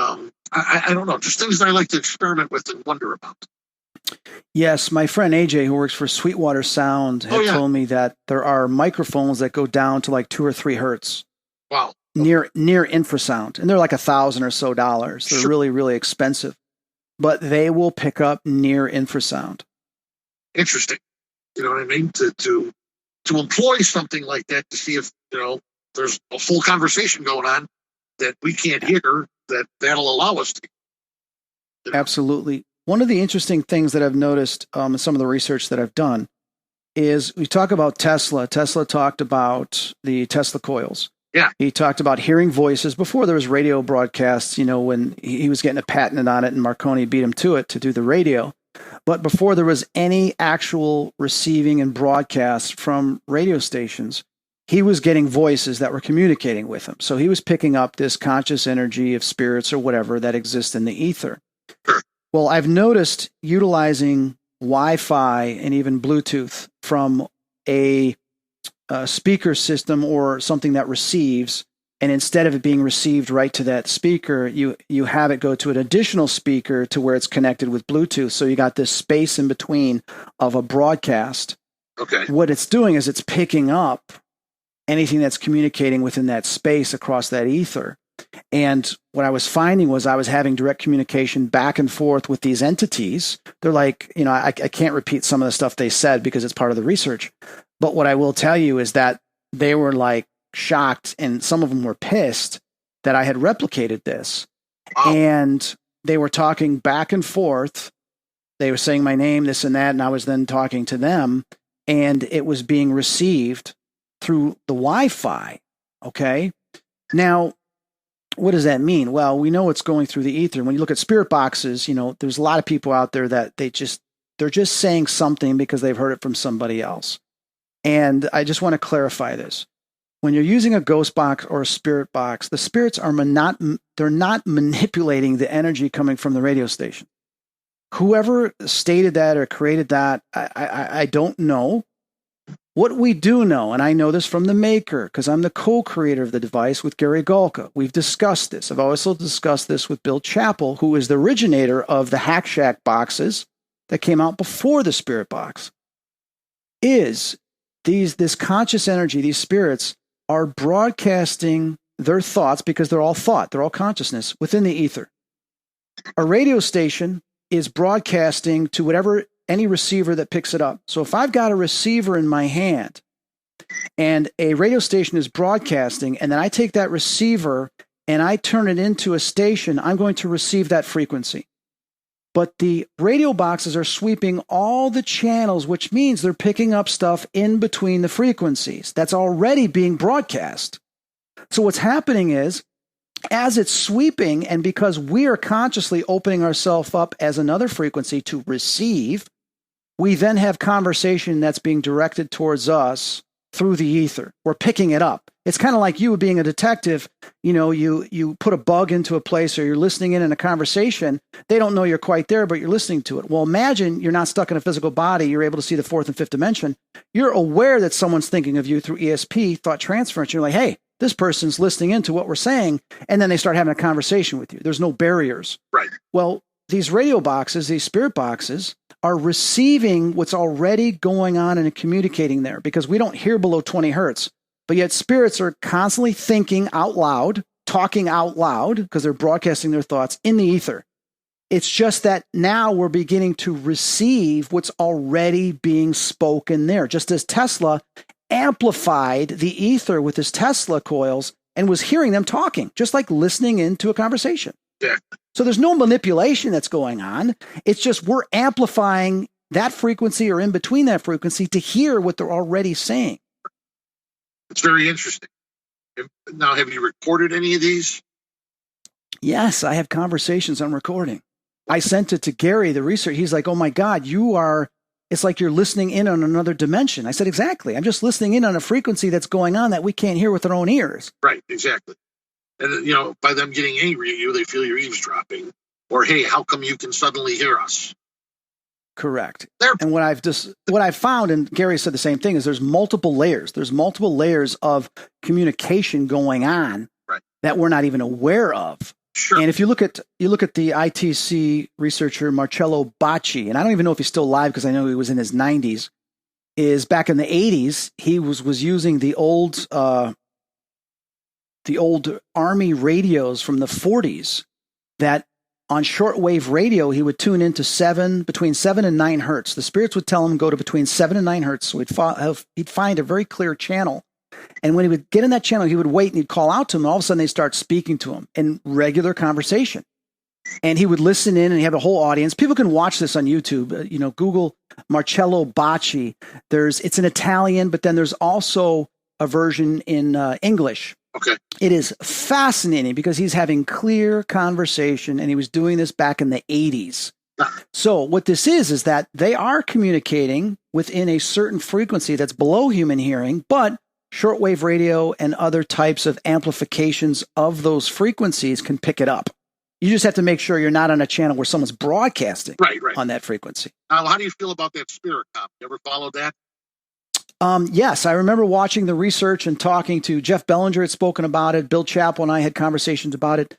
I don't know, just things that I like to experiment with and wonder about. Yes, my friend AJ, who works for Sweetwater Sound, had told me that there are microphones that go down to like 2 or 3 hertz. Wow. Near infrasound. And they're like $1,000 or so. They're really, really expensive. But they will pick up near infrasound. Interesting. You know what I mean? To employ something like that to see if, there's a full conversation going on that we can't hear, that'll allow us to. Absolutely. One of the interesting things that I've noticed in some of the research that I've done is we talk about Tesla. Tesla talked about the Tesla coils. Yeah. He talked about hearing voices before there was radio broadcasts, when he was getting a patent on it and Marconi beat him to it to do the radio. But before there was any actual receiving and broadcast from radio stations, he was getting voices that were communicating with him. So he was picking up this conscious energy of spirits or whatever that exists in the ether. Well, I've noticed utilizing Wi-Fi and even Bluetooth from a speaker system or something that receives, and instead of it being received right to that speaker, you have it go to an additional speaker to where it's connected with Bluetooth. So you got this space in between of a broadcast. Okay. What it's doing is it's picking up anything that's communicating within that space across that ether. And what I was finding was I was having direct communication back and forth with these entities. They're like, I can't repeat some of the stuff they said because it's part of the research. But what I will tell you is that they were like shocked, and some of them were pissed that I had replicated this. Wow. And they were talking back and forth. They were saying my name, this and that, and I was then talking to them, and it was being received through the Wi-Fi. Okay. Now, what does that mean? Well, we know it's going through the ether. When you look at spirit boxes, there's a lot of people out there that they're just saying something because they've heard it from somebody else. And I just want to clarify this. When you're using a ghost box or a spirit box, the spirits are they're not manipulating the energy coming from the radio station. Whoever stated that or created that, I don't know. What we do know, and I know this from the maker, because I'm the co-creator of the device with Gary Golka. We've discussed this. I've also discussed this with Bill Chappell, who is the originator of the Hack Shack boxes that came out before the spirit box. This conscious energy, these spirits are broadcasting their thoughts, because they're all thought, they're all consciousness within the ether. A radio station is broadcasting to any receiver that picks it up. So if I've got a receiver in my hand and a radio station is broadcasting, and then I take that receiver and I turn it into a station, I'm going to receive that frequency. But the radio boxes are sweeping all the channels, which means they're picking up stuff in between the frequencies that's already being broadcast. So what's happening is, as it's sweeping, and because we are consciously opening ourselves up as another frequency to receive, we then have conversation that's being directed towards us through the ether. We're picking it up. It's kind of like you being a detective. You put a bug into a place, or you're listening in a conversation. They don't know you're quite there, but you're listening to it. Well, imagine you're not stuck in a physical body. You're able to see the fourth and fifth dimension. You're aware that someone's thinking of you through ESP, thought transference. You're like, hey, this person's listening into what we're saying. And then they start having a conversation with you. There's no barriers. Right. Well, these radio boxes, these spirit boxes, are receiving what's already going on and communicating there, because we don't hear below 20 hertz. But yet spirits are constantly thinking out loud, talking out loud, because they're broadcasting their thoughts in the ether. It's just that now we're beginning to receive what's already being spoken there. Just as Tesla amplified the ether with his Tesla coils and was hearing them talking, just like listening into a conversation. Yeah. So there's no manipulation that's going on. It's just we're amplifying that frequency or in between that frequency to hear what they're already saying. It's very interesting. Now, have you recorded any of these? Yes, I have conversations on recording. I sent it to Gary, the researcher. He's like, oh my God, it's like you're listening in on another dimension. I said, exactly. I'm just listening in on a frequency that's going on that we can't hear with our own ears. Right, exactly. And, by them getting angry at you, they feel you're eavesdropping. Or, hey, how come you can suddenly hear us? Correct. And what I've found, and Gary said the same thing, is there's multiple layers. There's multiple layers of communication going on that we're not even aware of. Sure. And if you look at the ITC researcher Marcello Bacci, and I don't even know if he's still alive because I know he was in his 90s, is back in the 80s, he was using the old Army radios from the 40s that on shortwave radio, he would tune into between 7 and 9 hertz. The spirits would tell him go to between 7 and 9 hertz. So he'd find a very clear channel. And when he would get in that channel, he would wait and he'd call out to him. And all of a sudden, they'd start speaking to him in regular conversation. and he would listen in, and he had a whole audience. People can watch this on YouTube. Google Marcello Bacci. It's an Italian, but then there's also a version in English. Okay. It is fascinating because he's having clear conversation, and he was doing this back in the 80s. So what this is that they are communicating within a certain frequency that's below human hearing, but shortwave radio and other types of amplifications of those frequencies can pick it up. You just have to make sure you're not on a channel where someone's broadcasting on that frequency. Now, how do you feel about that spirit cop? You ever followed that? Yes, I remember watching the research and talking to Jeff Bellinger had spoken about it. Bill Chappell and I had conversations about it.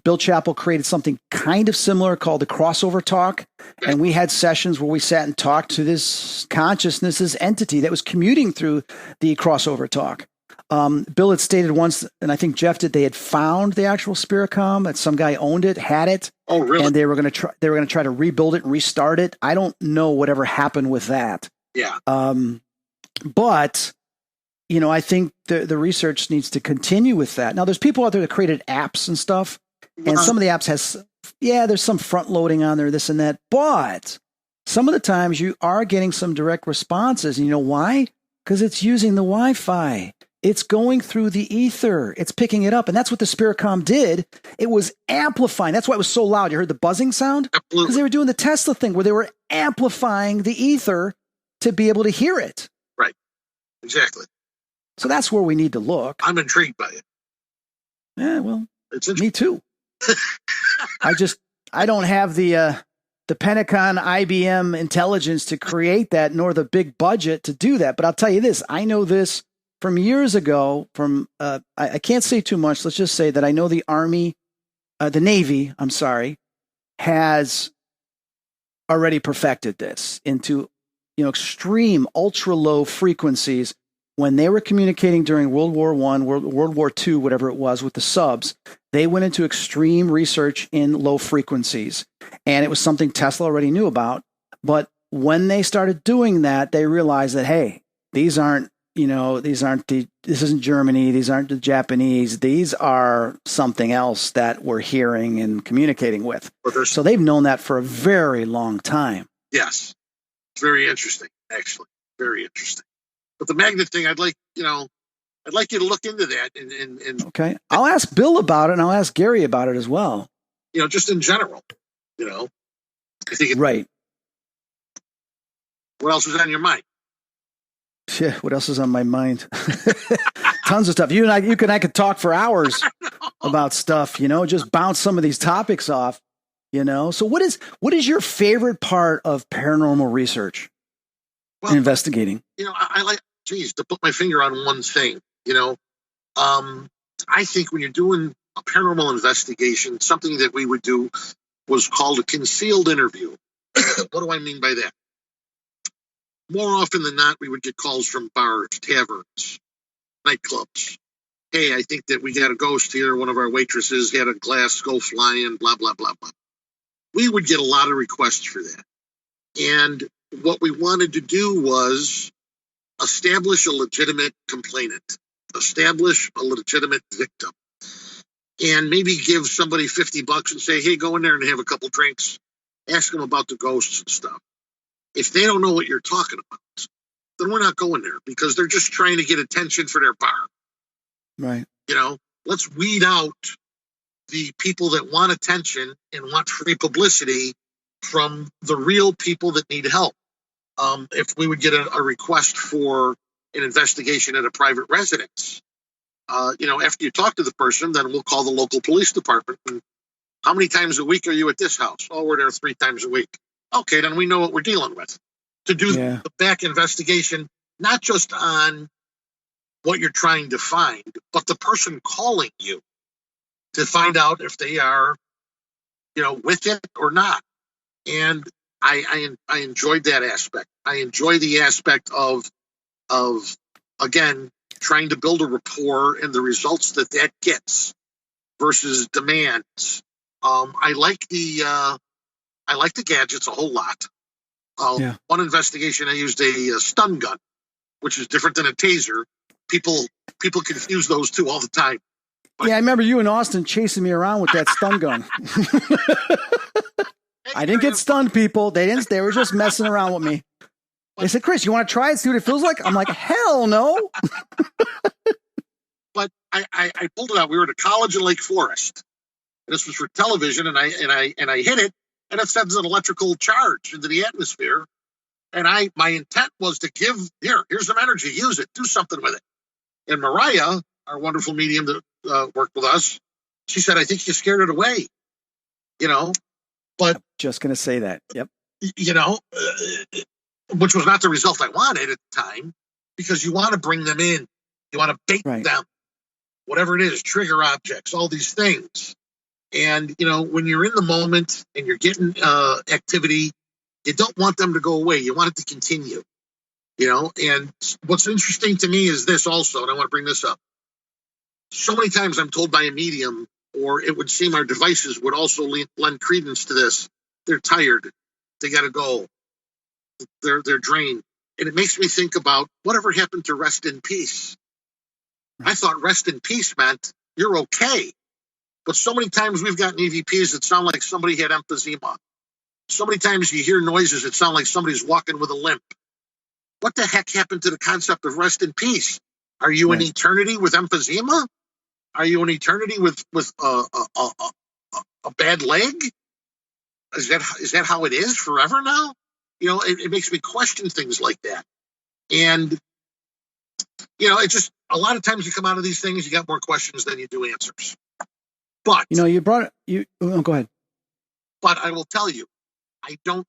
Bill Chappell created something kind of similar called the crossover talk. Okay. And we had sessions where we sat and talked to this consciousness, this entity that was commuting through the crossover talk. Bill had stated once, and I think Jeff did, they had found the actual Spiricom, that some guy owned it, had it. Oh, really? And they were going to try to rebuild it and restart it. I don't know whatever happened with that. Yeah. But I think the research needs to continue with that. Now, there's people out there that created apps and stuff, and some of the apps there's some front loading on there, this and that. But some of the times you are getting some direct responses. And you know why? Because it's using the Wi-Fi. It's going through the ether. It's picking it up. And that's what the Spiricom did. It was amplifying. That's why it was so loud. You heard the buzzing sound? Absolutely. Because they were doing the Tesla thing where they were amplifying the ether to be able to hear it. Right. Exactly. So that's where we need to look. I'm intrigued by it. Yeah, well, me too. I don't have the Pentagon IBM intelligence to create that, nor the big budget to do that. But I'll tell you this, I know this from years ago I can't say too much. Let's just say that I know the Navy, has already perfected this into, extreme ultra low frequencies. When they were communicating during World War I, World War II, whatever it was, with the subs, they went into extreme research in low frequencies. And it was something Tesla already knew about. But when they started doing that, they realized that, hey, this isn't Germany, these aren't the Japanese, these are something else that we're hearing and communicating with. So they've known that for a very long time. Yes. It's very interesting, actually. Very interesting. But the magnet thing, I'd like you to look into that. And okay, I'll ask Bill about it, and I'll ask Gary about it as well. Just in general. I think right. What else is on your mind? Yeah, what else is on my mind? Tons of stuff. You and I could talk for hours about stuff. Just bounce some of these topics off. So what is your favorite part of paranormal research? Well, investigating. I like, to put my finger on one thing, I think when you're doing a paranormal investigation, something that we would do was called a concealed interview. What do I mean by that? More often than not, we would get calls from bars, taverns, nightclubs. Hey, I think that we got a ghost here. One of our waitresses had a glass go flying, blah, blah, blah, blah. We would get a lot of requests for that. And what we wanted to do was establish a legitimate complainant, establish a legitimate victim, and maybe give somebody $50 and say, hey, go in there and have a couple drinks, ask them about the ghosts and stuff. If they don't know what you're talking about, then we're not going there because they're just trying to get attention for their bar. Right. Let's weed out the people that want attention and want free publicity from the real people that need help. If we would get a request for an investigation at a private residence, after you talk to the person, then we'll call the local police department. And how many times a week are you at this house? Oh, we're there 3 times a week. Okay, then we know what we're dealing with. To do the back investigation, not just on what you're trying to find, but the person calling you to find out if they are, with it or not. And I enjoyed that aspect. I enjoy the aspect of again trying to build a rapport and the results that gets versus demands. I like the gadgets a whole lot. One investigation, I used a stun gun, which is different than a taser. People confuse those two all the time. Yeah, I remember you in Austin chasing me around with that stun gun. I didn't get stunned, people. They didn't. They were just messing around with me. They said, Chris, you want to try it, see what it feels like? I'm like, hell no. But I pulled it out. We were at a college in Lake Forest. This was for television, and I hit it, and it sends an electrical charge into the atmosphere. And my intent was to here's some energy, use it, do something with it. And Mariah, our wonderful medium that worked with us, she said, I think you scared it away. But I'm just going to say that. Yep. Which was not the result I wanted at the time, because you want to bring them in. You want to bait them, whatever it is, trigger objects, all these things. And, when you're in the moment and you're getting activity, you don't want them to go away. You want it to continue, And what's interesting to me is this also, and I want to bring this up. So many times I'm told by a medium, or it would seem our devices would also lend credence to this. They're tired. They got to go. They're drained. And it makes me think about whatever happened to rest in peace. I thought rest in peace meant you're okay. But so many times we've gotten EVPs that sound like somebody had emphysema. So many times you hear noises that sound like somebody's walking with a limp. What the heck happened to the concept of rest in peace? Are you in eternity with emphysema? Are you in eternity with a bad leg? Is that how it is forever now? It makes me question things like that. And, it just, a lot of times you come out of these things, you got more questions than you do answers. But, you brought it, go ahead. But I will tell you, I don't,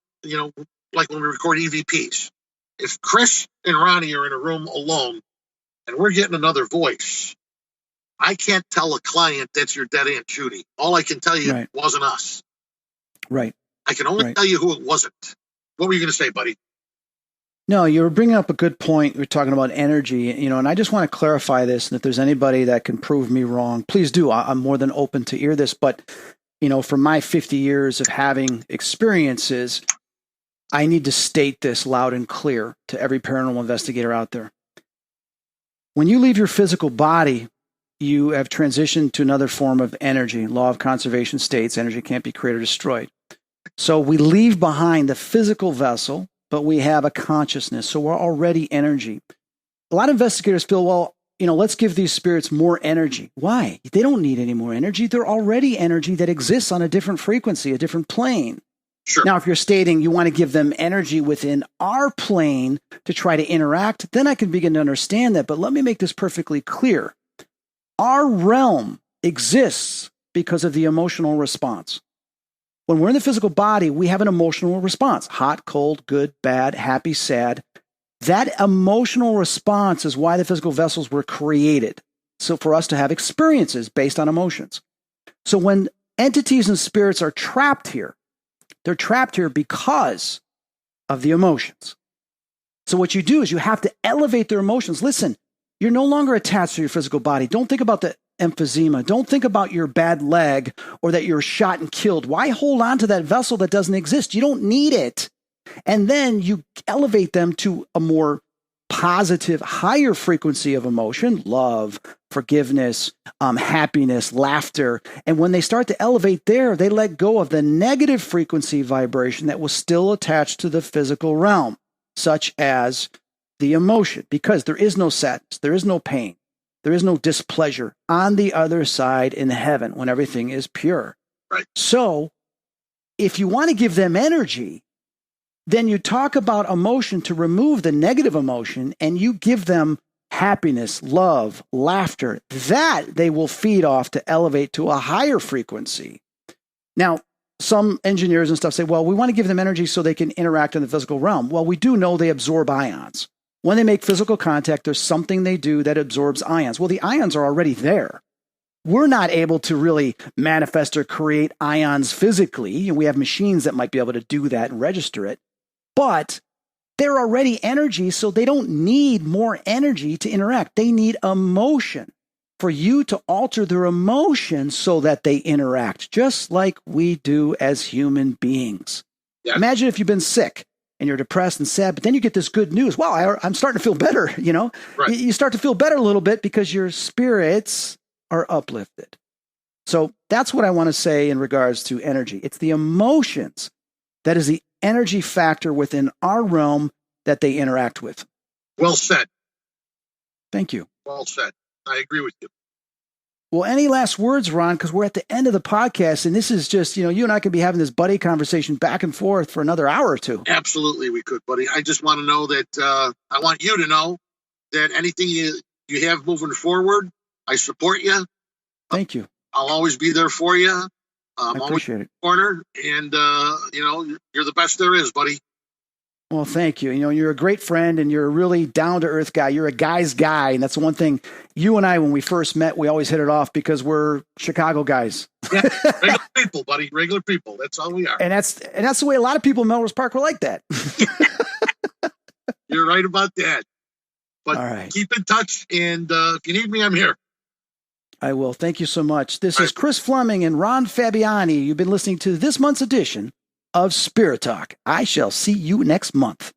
like when we record EVPs, if Chris and Ronnie are in a room alone and we're getting another voice, I can't tell a client that's your dead Aunt Judy. All I can tell you it wasn't us. Right. I can only tell you who it wasn't. What were you going to say, buddy? No, you were bringing up a good point. We're talking about energy, and I just want to clarify this. And if there's anybody that can prove me wrong, please do. I'm more than open to hear this. But, from my 50 years of having experiences, I need to state this loud and clear to every paranormal investigator out there. When you leave your physical body, you have transitioned to another form of energy. Law of conservation states energy can't be created or destroyed. So we leave behind the physical vessel, but we have a consciousness. So we're already energy. A lot of investigators feel, well, let's give these spirits more energy. Why? They don't need any more energy. They're already energy that exists on a different frequency, a different plane. Sure. Now, if you're stating you want to give them energy within our plane to try to interact, then I can begin to understand that. But let me make this perfectly clear. Our realm exists because of the emotional response. When we're in the physical body, we have an emotional response. Hot, cold, good, bad, happy, sad. That emotional response is why the physical vessels were created. So for us to have experiences based on emotions. So when entities and spirits are trapped here, they're trapped here because of the emotions. So what you do is you have to elevate their emotions. Listen, you're no longer attached to your physical body. Don't think about the emphysema. Don't think about your bad leg or that you're shot and killed. Why hold on to that vessel that doesn't exist? You don't need it. And then you elevate them to a more positive, higher frequency of emotion, love, forgiveness, happiness, laughter. And when they start to elevate there, they let go of the negative frequency vibration that was still attached to the physical realm, such as the emotion, because there is no sadness, there is no pain. There is no displeasure on the other side in heaven when everything is pure. Right. So if you want to give them energy, then you talk about emotion to remove the negative emotion and you give them happiness, love, laughter. That they will feed off to elevate to a higher frequency. Now, some engineers and stuff say, well, we want to give them energy so they can interact in the physical realm. Well, we do know they absorb ions. When they make physical contact, there's something they do that absorbs ions. Well, the ions are already there. We're not able to really manifest or create ions physically. We have machines that might be able to do that and register it. But they're already energy, so they don't need more energy to interact. They need emotion for you to alter their emotion so that they interact, just like we do as human beings. Yeah. Imagine if you've been sick and you're depressed and sad, but then you get this good news. Wow, I'm starting to feel better, Right. You start to feel better a little bit because your spirits are uplifted. So that's what I want to say in regards to energy. It's the emotions that is the energy factor within our realm that they interact with. Well said. Thank you. Well said. I agree with you. Well, any last words, Ron? Because we're at the end of the podcast, and this is just, you and I could be having this buddy conversation back and forth for another hour or two. Absolutely, we could, buddy. I just want to know that I want you to know that anything you have moving forward, I support you. Thank you. I'll always be there for you. I appreciate it. Corner, and you're the best there is, buddy. Well, thank you. You're a great friend, and you're a really down-to-earth guy. You're a guy's guy, and that's the one thing. You and I, when we first met, we always hit it off because we're Chicago guys. Yeah, regular people, buddy. Regular people. That's all we are. And that's the way a lot of people in Melrose Park were like that. You're right about that. But all right. Keep in touch, and if you need me, I'm here. I will. Thank you so much. This is Chris Fleming and Ron Fabiani. You've been listening to this month's edition of Spirit Talk. I shall see you next month.